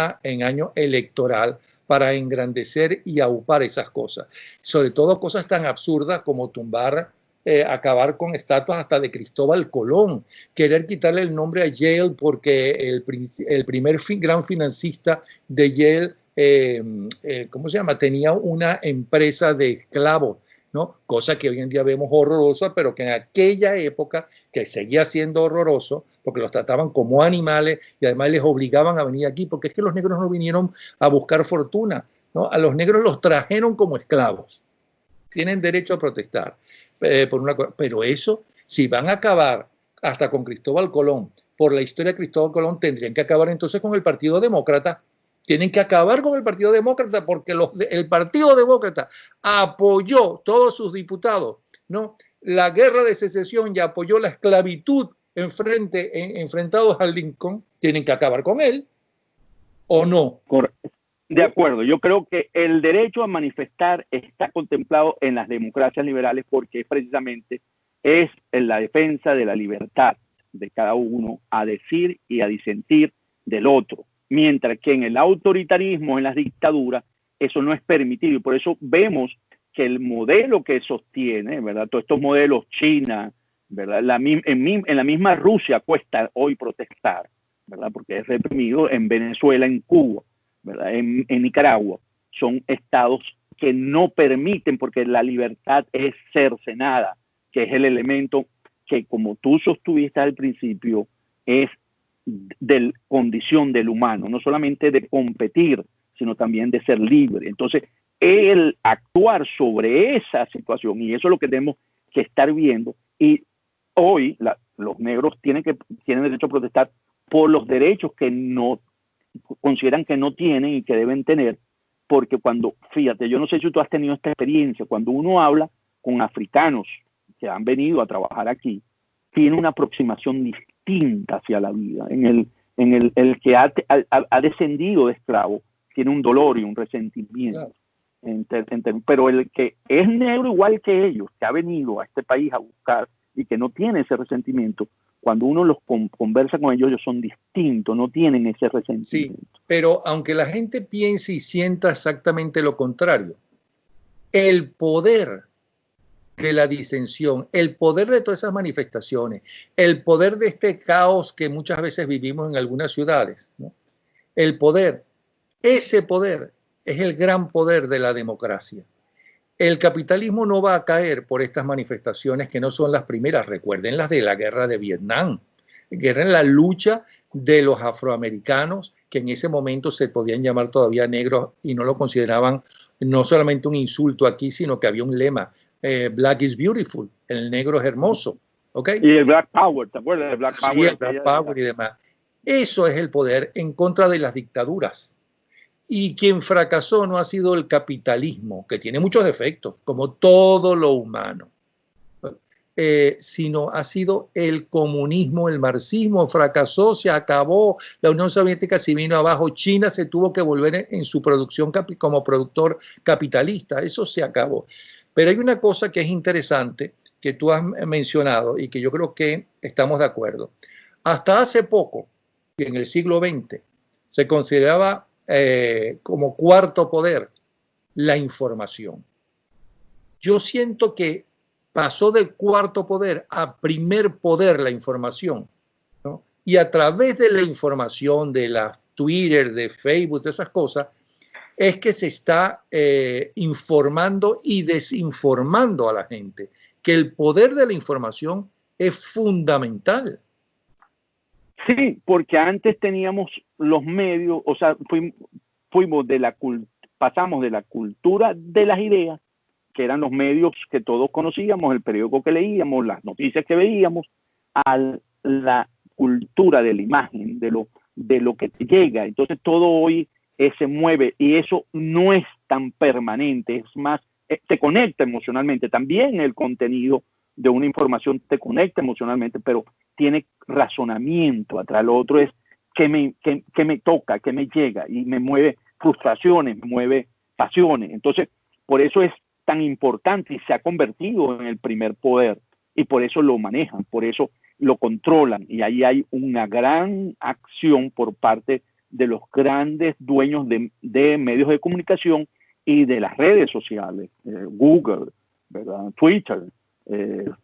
Speaker 1: año electoral para engrandecer y aupar esas cosas. Sobre todo cosas tan absurdas como acabar con estatuas hasta de Cristóbal Colón, querer quitarle el nombre a Yale porque el primer gran financista de Yale, ¿cómo se llama? Tenía una empresa de esclavos ¿no? Cosa que hoy en día vemos horrorosa, pero que en aquella época que seguía siendo horroroso, porque los trataban como animales y además les obligaban a venir aquí, porque es que los negros no vinieron a buscar fortuna, ¿no? A los negros los trajeron como esclavos. Tienen derecho a protestar, pero eso, si van a acabar hasta con Cristóbal Colón, por la historia de Cristóbal Colón, tendrían que acabar entonces con el Partido Demócrata. Tienen que acabar con el Partido Demócrata porque el Partido Demócrata apoyó todos sus diputados, ¿no? La guerra de secesión y apoyó la esclavitud enfrentados a Lincoln. Tienen que acabar con él, ¿o no?
Speaker 2: De acuerdo, yo creo que el derecho a manifestar está contemplado en las democracias liberales porque precisamente es en la defensa de la libertad de cada uno a decir y a disentir del otro. Mientras que en el autoritarismo, en las dictaduras, eso no es permitido. Y por eso vemos que el modelo que sostiene, ¿verdad? Todos estos modelos, China, ¿verdad? En la misma Rusia cuesta hoy protestar, ¿verdad? Porque es reprimido en Venezuela, en Cuba, ¿verdad? En Nicaragua. Son estados que no permiten, porque la libertad es cercenada, que es el elemento que, como tú sostuviste al principio, es de condición del humano, no solamente de competir, sino también de ser libre. Entonces, el actuar sobre esa situación, y eso es lo que tenemos que estar viendo, y hoy los negros tienen derecho a protestar por los derechos que no consideran que no tienen y que deben tener, porque fíjate, yo no sé si tú has tenido esta experiencia, cuando uno habla con africanos que han venido a trabajar aquí, tiene una aproximación distinta hacia la vida. El que ha descendido de esclavo tiene un dolor y un resentimiento. Claro. Pero el que es negro igual que ellos, que ha venido a este país a buscar y que no tiene ese resentimiento, cuando uno los conversa con ellos son distintos, no tienen ese resentimiento.
Speaker 1: Sí, pero aunque la gente piense y sienta exactamente lo contrario, el poder de la disensión, el poder de todas esas manifestaciones, el poder de este caos que muchas veces vivimos en algunas ciudades, ¿no? Ese poder es el gran poder de la democracia. El capitalismo no va a caer por estas manifestaciones que no son las primeras. Recuerden las de la guerra de Vietnam, que era la lucha de los afroamericanos, que en ese momento se podían llamar todavía negros y no lo consideraban no solamente un insulto aquí, sino que había un lema, Black is beautiful, el negro es hermoso. ¿Okay?
Speaker 2: Y el Black Power, ¿te acuerdas del Black Power?
Speaker 1: Sí, el Black Power y demás. Eso es el poder en contra de las dictaduras. Y quien fracasó no ha sido el capitalismo, que tiene muchos defectos, como todo lo humano, sino ha sido el comunismo, el marxismo. Fracasó, se acabó, la Unión Soviética se vino abajo, China se tuvo que volver en su producción como productor capitalista, eso se acabó. Pero hay una cosa que es interesante, que tú has mencionado y que yo creo que estamos de acuerdo. Hasta hace poco, en el siglo XX, se consideraba como cuarto poder la información. Yo siento que pasó del cuarto poder a primer poder la información, ¿no? Y a través de la información, de las Twitter, de Facebook, de esas cosas, es que se está informando y desinformando a la gente, que el poder de la información es fundamental.
Speaker 2: Sí, porque antes teníamos los medios, o sea, pasamos de la cultura de las ideas, que eran los medios que todos conocíamos, el periódico que leíamos, las noticias que veíamos, a la cultura de la imagen, de lo que te llega. Entonces todo hoy se mueve y eso no es tan permanente, es más, te conecta emocionalmente. También el contenido de una información te conecta emocionalmente, pero tiene razonamiento atrás. Lo otro es que me toca, que me llega y me mueve frustraciones, me mueve pasiones. Entonces, por eso es tan importante y se ha convertido en el primer poder y por eso lo manejan, por eso lo controlan y ahí hay una gran acción por parte de los grandes dueños de medios de comunicación y de las redes sociales, Google, ¿verdad? Twitter,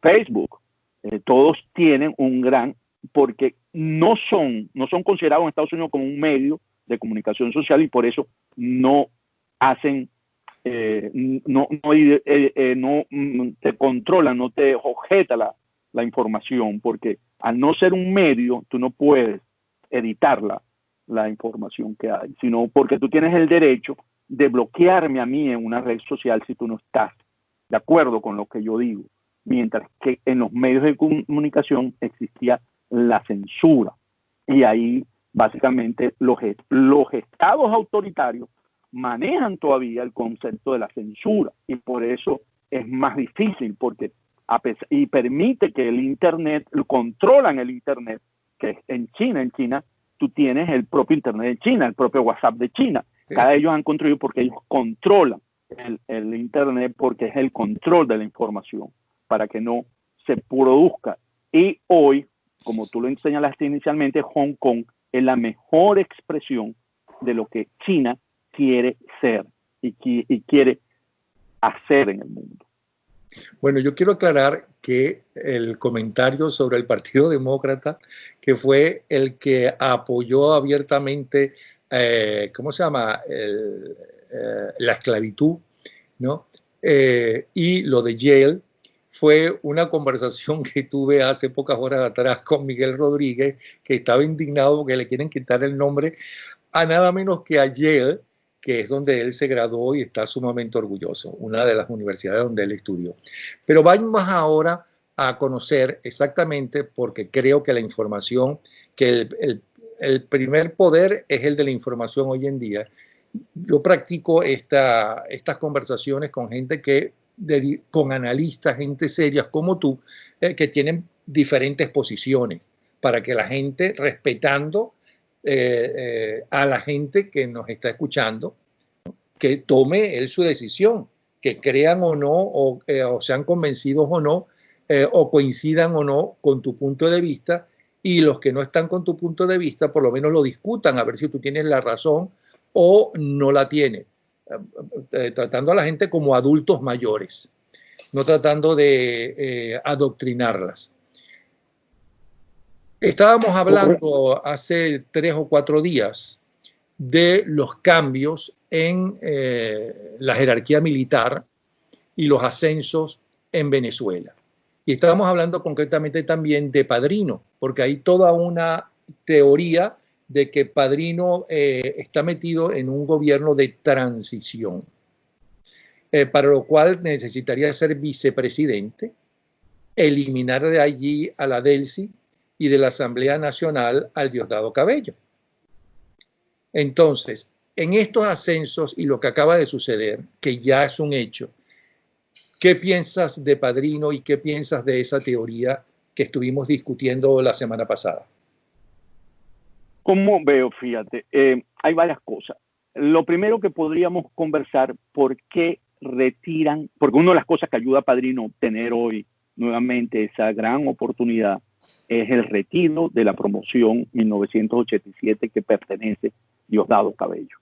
Speaker 2: Facebook, todos tienen un gran, porque no son considerados en Estados Unidos como un medio de comunicación social y por eso no hacen no te controla, no te objeta la información, porque al no ser un medio, tú no puedes editar la información que hay, sino porque tú tienes el derecho de bloquearme a mí en una red social si tú no estás de acuerdo con lo que yo digo, mientras que en los medios de comunicación existía la censura. Y ahí básicamente los estados autoritarios manejan todavía el concepto de la censura, y por eso es más difícil, porque y permite que el Internet, controlan el Internet, que es en China tú tienes el propio Internet de China, el propio WhatsApp de China. Cada ellos han construido porque ellos controlan el Internet, porque es el control de la información, para que no se produzca. Y hoy, como tú lo señalaste inicialmente, Hong Kong es la mejor expresión de lo que China quiere ser y quiere hacer en el mundo.
Speaker 1: Bueno, yo quiero aclarar que el comentario sobre el Partido Demócrata, que fue el que apoyó abiertamente, ¿cómo se llama? La esclavitud, ¿no? Y lo de Yale, fue una conversación que tuve hace pocas horas atrás con Miguel Rodríguez, que estaba indignado porque le quieren quitar el nombre a nada menos que a Yale, que es donde él se graduó y está sumamente orgulloso, una de las universidades donde él estudió. Pero vamos ahora a conocer exactamente, porque creo que la información, que el primer poder es el de la información hoy en día. Yo practico estas conversaciones con gente con analistas, gente serias como tú, que tienen diferentes posiciones, para que la gente, respetando a la gente que nos está escuchando, que tome él su decisión, que crean o no, o sean convencidos o no, o coincidan o no con tu punto de vista, y los que no están con tu punto de vista, por lo menos lo discutan, a ver si tú tienes la razón o no la tienes, tratando a la gente como adultos mayores, no tratando de adoctrinarlas. Estábamos hablando hace 3 o 4 días de los cambios en la jerarquía militar y los ascensos en Venezuela. Y estábamos hablando concretamente también de Padrino, porque hay toda una teoría de que Padrino está metido en un gobierno de transición, para lo cual necesitaría ser vicepresidente, eliminar de allí a la Delcy y de la Asamblea Nacional al Diosdado Cabello. Entonces, en estos ascensos y lo que acaba de suceder, que ya es un hecho, ¿qué piensas de Padrino y qué piensas de esa teoría que estuvimos discutiendo la semana pasada?
Speaker 2: ¿Cómo veo? Fíjate, hay varias cosas. Lo primero que podríamos conversar, ¿por qué retiran? Porque una de las cosas que ayuda a Padrino a obtener hoy nuevamente esa gran oportunidad es el retiro de la promoción 1987 que pertenece Diosdado Cabello.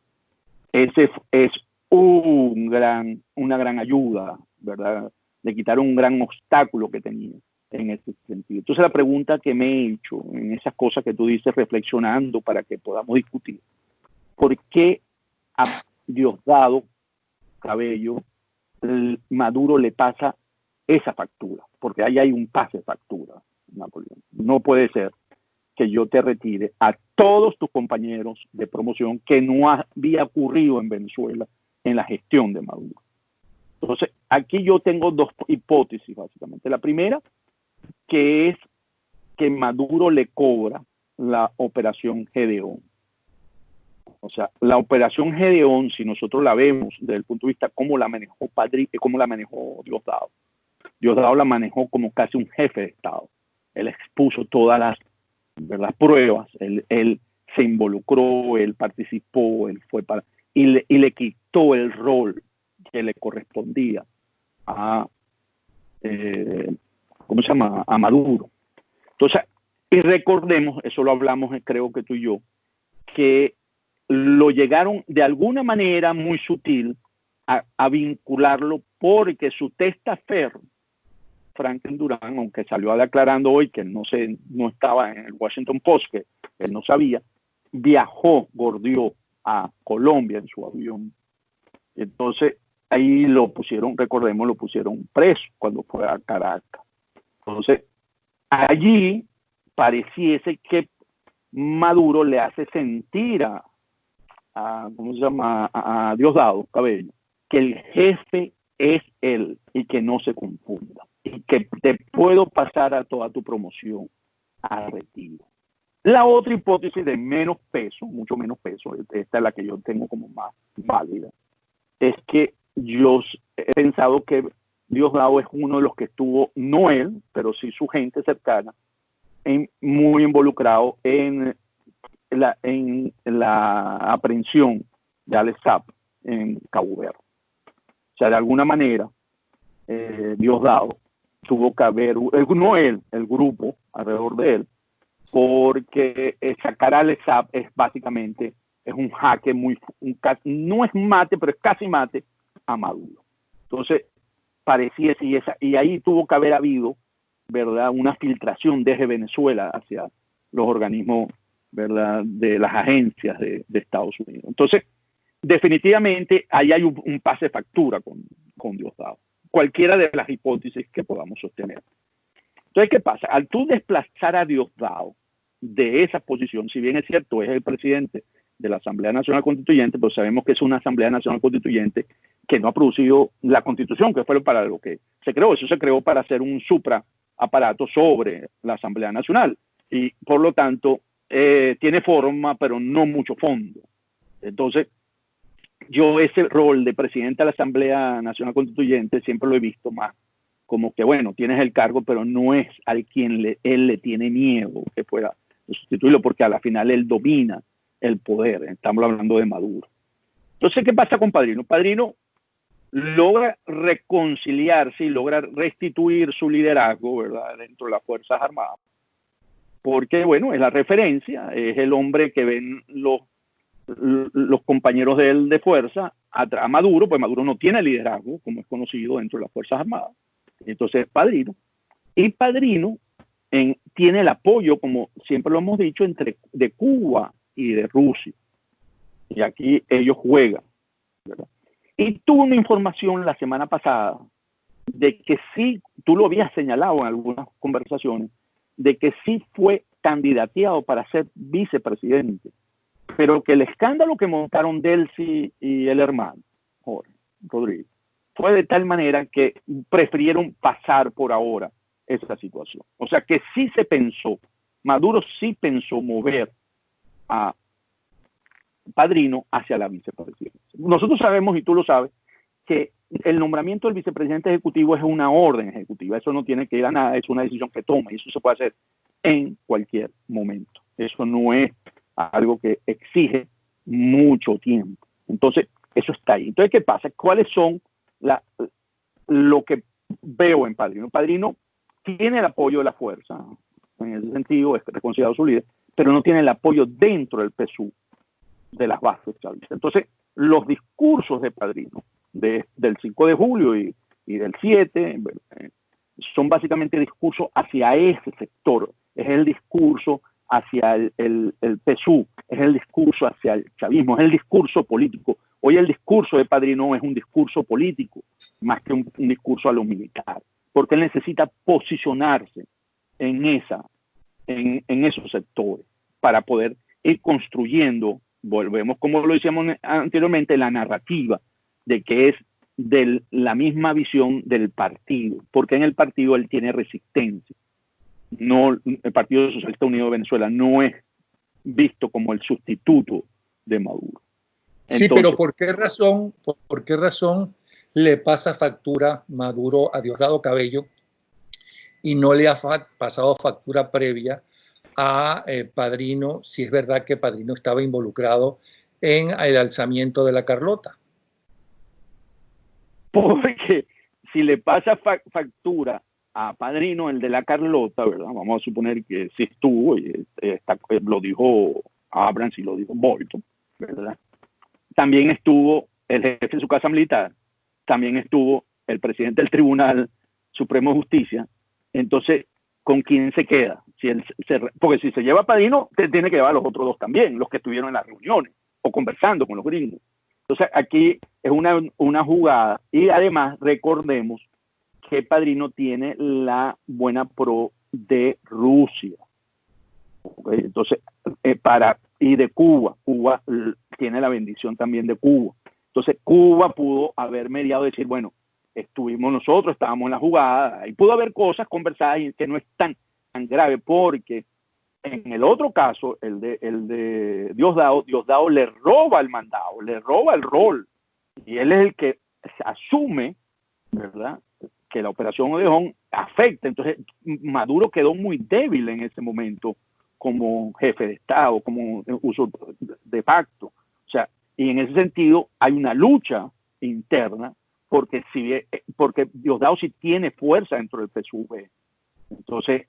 Speaker 2: Ese es una gran ayuda, ¿verdad? De quitar un gran obstáculo que tenía en ese sentido. Entonces la pregunta que me he hecho en esas cosas que tú dices, reflexionando para que podamos discutir, ¿por qué a Diosdado Cabello Maduro le pasa esa factura? Porque ahí hay un pase de factura, Napoleón. No puede ser que yo te retire a todos tus compañeros de promoción, que no había ocurrido en Venezuela en la gestión de Maduro. Entonces, aquí yo tengo dos hipótesis, básicamente. La primera, que es que Maduro le cobra la operación Gedeón. O sea, la operación Gedeón, si nosotros la vemos desde el punto de vista cómo la manejó Padrino y cómo la manejó Diosdado. Diosdado la manejó como casi un jefe de Estado. Él expuso todas las pruebas, él se involucró, él participó, él fue para... Y le quitó el rol que le correspondía a... ¿cómo se llama? A Maduro. Entonces, y recordemos, eso lo hablamos creo que tú y yo, que lo llegaron de alguna manera muy sutil a vincularlo, porque su testaferro, Franklin Durán, aunque salió aclarando hoy que no estaba en el Washington Post, que él no sabía, gordió a Colombia en su avión. Entonces, ahí lo pusieron, recordemos, lo pusieron preso cuando fue a Caracas. Entonces, allí pareciese que Maduro le hace sentir ¿cómo se llama? A Diosdado Cabello, que el jefe es él y que no se confunda. Y que te puedo pasar a toda tu promoción a retiro. La otra hipótesis de menos peso, mucho menos peso, esta es la que yo tengo como más válida, es que yo he pensado que Diosdado es uno de los que estuvo, no él, pero sí su gente cercana, muy involucrado en la aprehensión de Alex Saab en Cabo Verde. O sea, de alguna manera, Diosdado tuvo que haber, no él, el grupo alrededor de él, porque sacar a Alex Saab es básicamente, es un jaque no es mate, pero es casi mate a Maduro. Entonces, parecía, y ahí tuvo que haber habido, ¿verdad?, una filtración desde Venezuela hacia los organismos, ¿verdad?, de las agencias de Estados Unidos. Entonces, definitivamente, ahí hay un pase de factura con Diosdado. Cualquiera de las hipótesis que podamos sostener. Entonces, ¿qué pasa? Al tú desplazar a Diosdado de esa posición, si bien es cierto, es el presidente de la Asamblea Nacional Constituyente, pues sabemos que es una Asamblea Nacional Constituyente que no ha producido la Constitución, que fue para lo que se creó. Eso se creó para hacer un supraaparato sobre la Asamblea Nacional. Y, por lo tanto, tiene forma, pero no mucho fondo. Entonces, yo ese rol de presidente de la Asamblea Nacional Constituyente siempre lo he visto más como que, bueno, tienes el cargo, pero no es al quien él le tiene miedo que pueda sustituirlo, porque a la final él domina el poder. Estamos hablando de Maduro. Entonces, ¿qué pasa con Padrino? Padrino logra reconciliarse y logra restituir su liderazgo, ¿verdad?, dentro de las Fuerzas Armadas. Porque, bueno, es la referencia, es el hombre que ven los compañeros de él de fuerza a Maduro, pues Maduro no tiene liderazgo, como es conocido dentro de las Fuerzas Armadas. Entonces es Padrino. Y Padrino tiene el apoyo, como siempre lo hemos dicho, de Cuba y de Rusia. Y aquí ellos juegan, ¿verdad? Y tuve una información la semana pasada de que sí, tú lo habías señalado en algunas conversaciones, de que sí fue candidateado para ser vicepresidente, pero que el escándalo que montaron Delcy y el hermano, Jorge Rodríguez, fue de tal manera que prefirieron pasar por ahora esa situación. O sea que sí se pensó, Maduro sí pensó mover a Padrino hacia la vicepresidencia. Nosotros sabemos, y tú lo sabes, que el nombramiento del vicepresidente ejecutivo es una orden ejecutiva. Eso no tiene que ir a nada, es una decisión que toma y eso se puede hacer en cualquier momento. Eso no es algo que exige mucho tiempo. Entonces, eso está ahí. Entonces, ¿qué pasa? ¿Cuáles son lo que veo en Padrino? Padrino tiene el apoyo de la fuerza, en ese sentido es considerado su líder, pero no tiene el apoyo dentro del PSUV de las bases chavistas. Entonces, los discursos de Padrino del 5 de julio y del 7 son básicamente discursos hacia ese sector. Es el discurso hacia el PSUV, es el discurso hacia el chavismo, es el discurso político. Hoy el discurso de Padrino es un discurso político, más que un discurso a lo militar, porque él necesita posicionarse en esos sectores para poder ir construyendo, volvemos como lo decíamos anteriormente, la narrativa de que es de la misma visión del partido, porque en el partido él tiene resistencia. No, el Partido Socialista Unido de Venezuela no es visto como el sustituto de Maduro.
Speaker 1: Entonces, sí, pero ¿por qué razón le pasa factura Maduro a Diosdado Cabello y no le ha pasado factura previa a Padrino, si es verdad que Padrino estaba involucrado en el alzamiento de la Carlota?
Speaker 2: Porque si le pasa factura a Padrino, el de la Carlota, ¿verdad? Vamos a suponer que sí estuvo, y lo dijo Abrams y lo dijo Bolton, ¿verdad? También estuvo el jefe de su casa militar, también estuvo el presidente del Tribunal Supremo de Justicia. Entonces, ¿con quién se queda? Porque si se lleva a Padrino, tiene que llevar a los otros dos también, los que estuvieron en las reuniones o conversando con los gringos. Entonces aquí es una jugada, y además recordemos que Padrino tiene la buena pro de Rusia. ¿Okay? Entonces, y de Cuba. Cuba tiene la bendición también de Cuba. Entonces, Cuba pudo haber mediado, decir, bueno, estuvimos nosotros, estábamos en la jugada, y pudo haber cosas conversadas y que no es tan grave, porque en el otro caso, el de Diosdado le roba el mandado, le roba el rol, y él es el que asume, ¿verdad?, que la operación Odejón afecta. Entonces, Maduro quedó muy débil en ese momento como jefe de Estado, como uso de facto. O sea, y en ese sentido hay una lucha interna, porque Diosdado sí tiene fuerza dentro del PSUV. Entonces,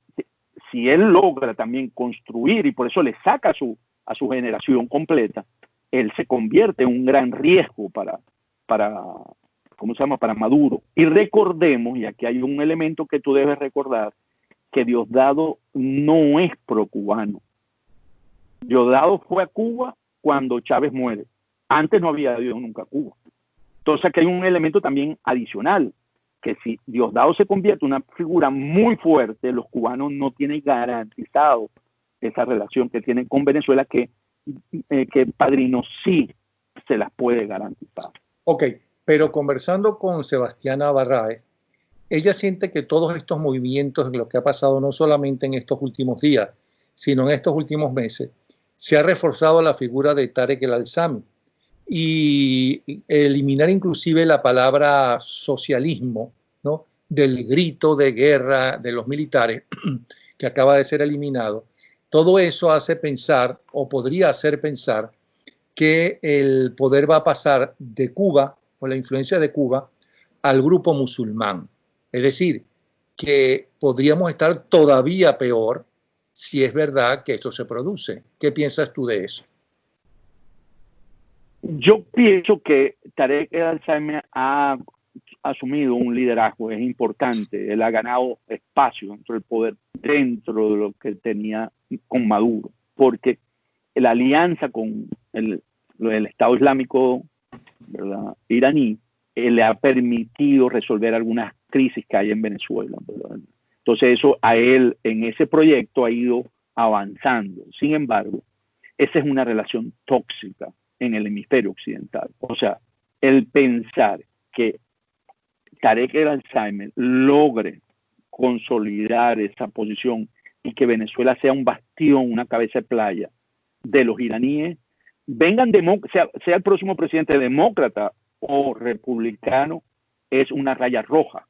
Speaker 2: si él logra también construir, y por eso le saca a su generación completa, él se convierte en un gran riesgo para ¿cómo se llama?, para Maduro. Y recordemos, y aquí hay un elemento que tú debes recordar, que Diosdado no es pro-cubano. Diosdado fue a Cuba cuando Chávez muere. Antes no había ido nunca a Cuba. Entonces aquí hay un elemento también adicional, que si Diosdado se convierte en una figura muy fuerte, los cubanos no tienen garantizado esa relación que tienen con Venezuela, que Padrino sí se las puede garantizar.
Speaker 1: Ok, pero conversando con Sebastiana Barraez, ella siente que todos estos movimientos, lo que ha pasado no solamente en estos últimos días, sino en estos últimos meses, se ha reforzado la figura de Tarek El Alzami, y eliminar inclusive la palabra socialismo, ¿no?, del grito de guerra de los militares que acaba de ser eliminado. Todo eso hace pensar, o podría hacer pensar, que el poder va a pasar de Cuba, o la influencia de Cuba, al grupo musulmán. Es decir, que podríamos estar todavía peor si es verdad que esto se produce. ¿Qué piensas tú de eso?
Speaker 2: Yo pienso que Tarek El Alzami ha asumido un liderazgo, es importante. Él ha ganado espacio dentro del poder, dentro de lo que tenía con Maduro, porque la alianza con el Estado Islámico, ¿verdad?, iraní, le ha permitido resolver algunas crisis que hay en Venezuela, ¿verdad? Entonces eso a él en ese proyecto ha ido avanzando. Sin embargo, esa es una relación tóxica en el hemisferio occidental. O sea, el pensar que Tarek El Alzami logre consolidar esa posición y que Venezuela sea un bastión, una cabeza de playa de los iraníes, sea el próximo presidente demócrata o republicano, es una raya roja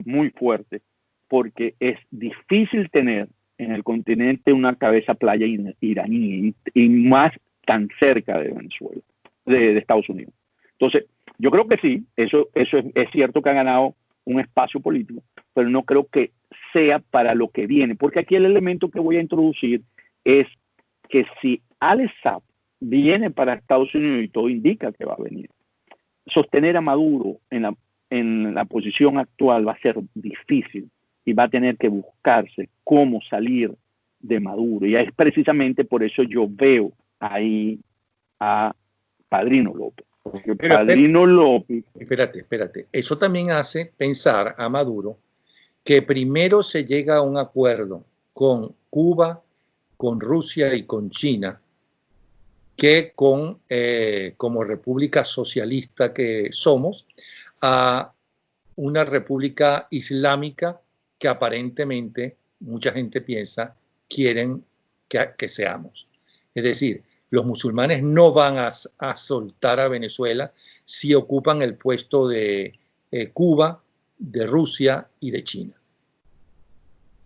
Speaker 2: muy fuerte, porque es difícil tener en el continente una cabeza playa iraní, y más tan cerca de Venezuela, de Estados Unidos. Entonces, yo creo que sí, eso es cierto que ha ganado un espacio político, pero no creo que sea para lo que viene, porque aquí el elemento que voy a introducir es que si Al-Assad viene para Estados Unidos, y todo indica que va a venir, sostener a Maduro en la posición actual va a ser difícil, y va a tener que buscarse cómo salir de Maduro. Y es precisamente por eso yo veo ahí a Padrino López. Porque
Speaker 1: Pero
Speaker 2: Padrino López...
Speaker 1: espérate. Eso también hace pensar a Maduro que primero se llega a un acuerdo con Cuba, con Rusia y con China, que como república socialista que somos, a una república islámica que aparentemente mucha gente piensa quieren que seamos. Es decir, los musulmanes no van a soltar a Venezuela si ocupan el puesto de Cuba, de Rusia y de China.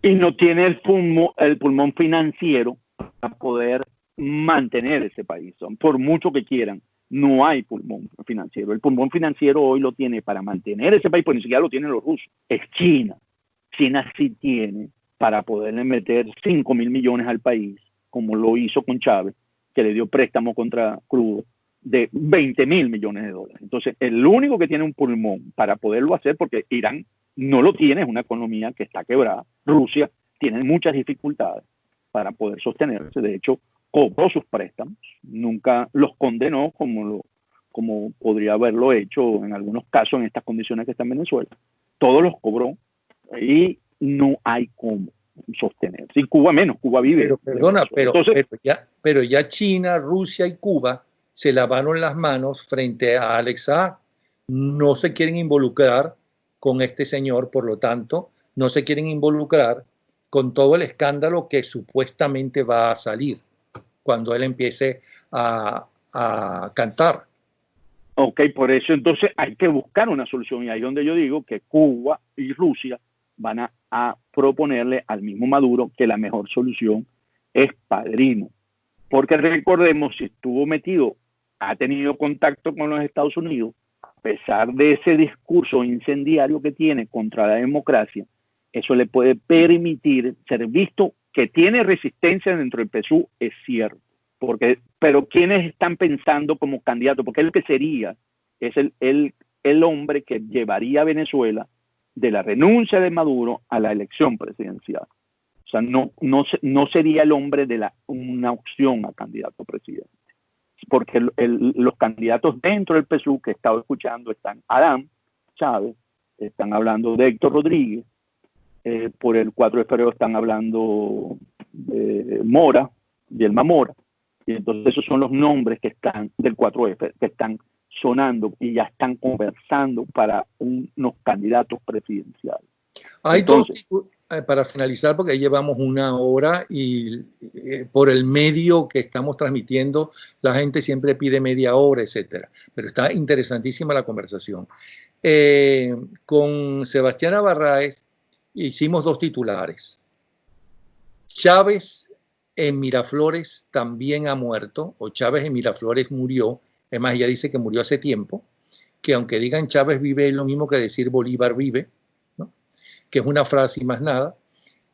Speaker 2: Y no tiene el pulmón financiero para poder mantener ese país. Por mucho que quieran, no hay pulmón financiero. El pulmón financiero hoy lo tiene para mantener ese país, pues ni siquiera lo tienen los rusos. Es China. China sí tiene para poderle meter 5.000 millones al país, como lo hizo con Chávez, que le dio préstamo contra crudo de 20.000 millones de dólares. Entonces, el único que tiene un pulmón para poderlo hacer, porque Irán no lo tiene, es una economía que está quebrada. Rusia tiene muchas dificultades para poder sostenerse. De hecho, cobró sus préstamos, nunca los condenó como como podría haberlo hecho en algunos casos en estas condiciones que está en Venezuela. Todos los cobró y no hay cómo sostener. Si Cuba menos, Cuba vive.
Speaker 1: Pero perdona,
Speaker 2: Entonces,
Speaker 1: pero ya China, Rusia y Cuba se lavaron las manos frente a Alex Saab. No se quieren involucrar con este señor, por lo tanto, no se quieren involucrar con todo el escándalo que supuestamente va a salir cuando él empiece a cantar.
Speaker 2: ok, por eso entonces hay que buscar una solución, y ahí es donde yo digo que Cuba y Rusia van a proponerle al mismo Maduro que la mejor solución es padrino. Porque recordemos, si estuvo metido, ha tenido contacto con los Estados Unidos, a pesar de ese discurso incendiario que tiene contra la democracia, eso le puede permitir ser visto que tiene resistencia dentro del PSUV, es cierto. Pero ¿quiénes están pensando como candidato? Porque el que sería es el hombre que llevaría a Venezuela de la renuncia de Maduro a la elección presidencial. O sea, no sería el hombre de una opción a candidato a presidente. Porque los candidatos dentro del PSUV que he estado escuchando están Adán Chávez, están hablando de Héctor Rodríguez, por el 4 de febrero están hablando de Mora, Yelma Mora, y entonces esos son los nombres que están del 4F, que están sonando y ya están conversando para unos candidatos presidenciales.
Speaker 1: Hay entonces, para finalizar, porque ahí llevamos una hora y por el medio que estamos transmitiendo, la gente siempre pide media hora, etcétera. Pero está interesantísima la conversación. Con Sebastián Abarráez hicimos dos titulares. Chávez en Miraflores también ha muerto, o Chávez en Miraflores murió. Es más, ella dice que murió hace tiempo, que aunque digan Chávez vive es lo mismo que decir Bolívar vive, ¿no? Que es una frase y más nada.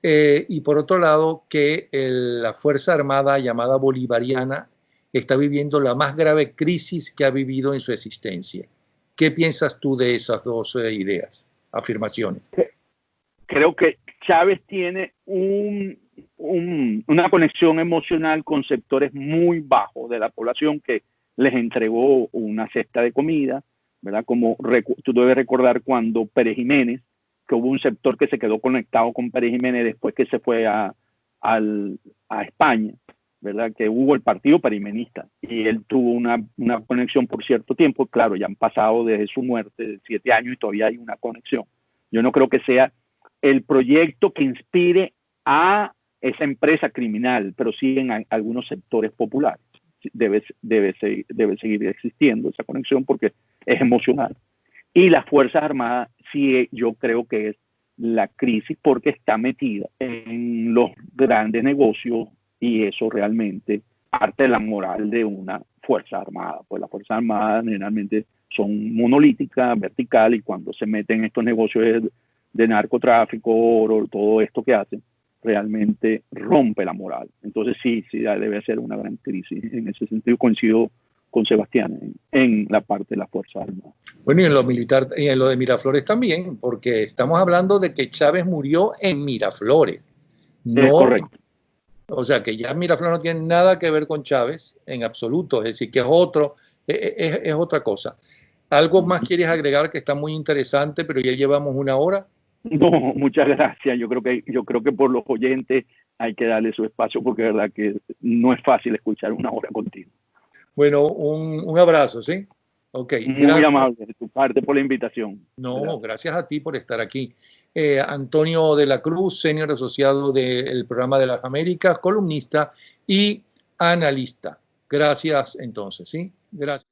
Speaker 1: Y por otro lado, que la Fuerza Armada llamada bolivariana está viviendo la más grave crisis que ha vivido en su existencia. ¿Qué piensas tú de esas dos ideas, afirmaciones?
Speaker 2: Creo que Chávez tiene una conexión emocional con sectores muy bajos de la población que les entregó una cesta de comida, ¿verdad? Como tú debes recordar cuando Pérez Jiménez, que hubo un sector que se quedó conectado con Pérez Jiménez después que se fue a España, ¿verdad? Que hubo el partido perimenista y él tuvo una conexión por cierto tiempo. Claro, ya han pasado desde su muerte 7 años y todavía hay una conexión. Yo no creo que sea el proyecto que inspire a esa empresa criminal, pero sí en algunos sectores populares. Debe seguir existiendo esa conexión porque es emocional. Y las Fuerzas Armadas, sí, yo creo que es la crisis porque está metida en los grandes negocios y eso realmente parte de la moral de una Fuerza Armada. Pues las Fuerzas Armadas generalmente son monolíticas, verticales, y cuando se meten en estos negocios de narcotráfico, oro, todo esto que hacen, realmente rompe la moral. Entonces sí, debe ser una gran crisis. En ese sentido coincido con Sebastián en la parte de las Fuerzas Armadas.
Speaker 1: Bueno, y en lo militar y en lo de Miraflores también, porque estamos hablando de que Chávez murió en Miraflores. No,
Speaker 2: es correcto.
Speaker 1: O sea, que ya Miraflores no tiene nada que ver con Chávez en absoluto, es decir, que es otra cosa. ¿Algo más quieres agregar que está muy interesante, pero ya llevamos una hora?
Speaker 2: No, muchas gracias. Yo creo que por los oyentes hay que darle su espacio porque es verdad que no es fácil escuchar una hora contigo.
Speaker 1: Bueno, un abrazo, ¿sí? Okay,
Speaker 2: muy amable de tu parte por la invitación.
Speaker 1: No, gracias a ti por estar aquí. Antonio de la Cruz, senior asociado del programa de las Américas, columnista y analista. Gracias entonces, ¿sí? Gracias.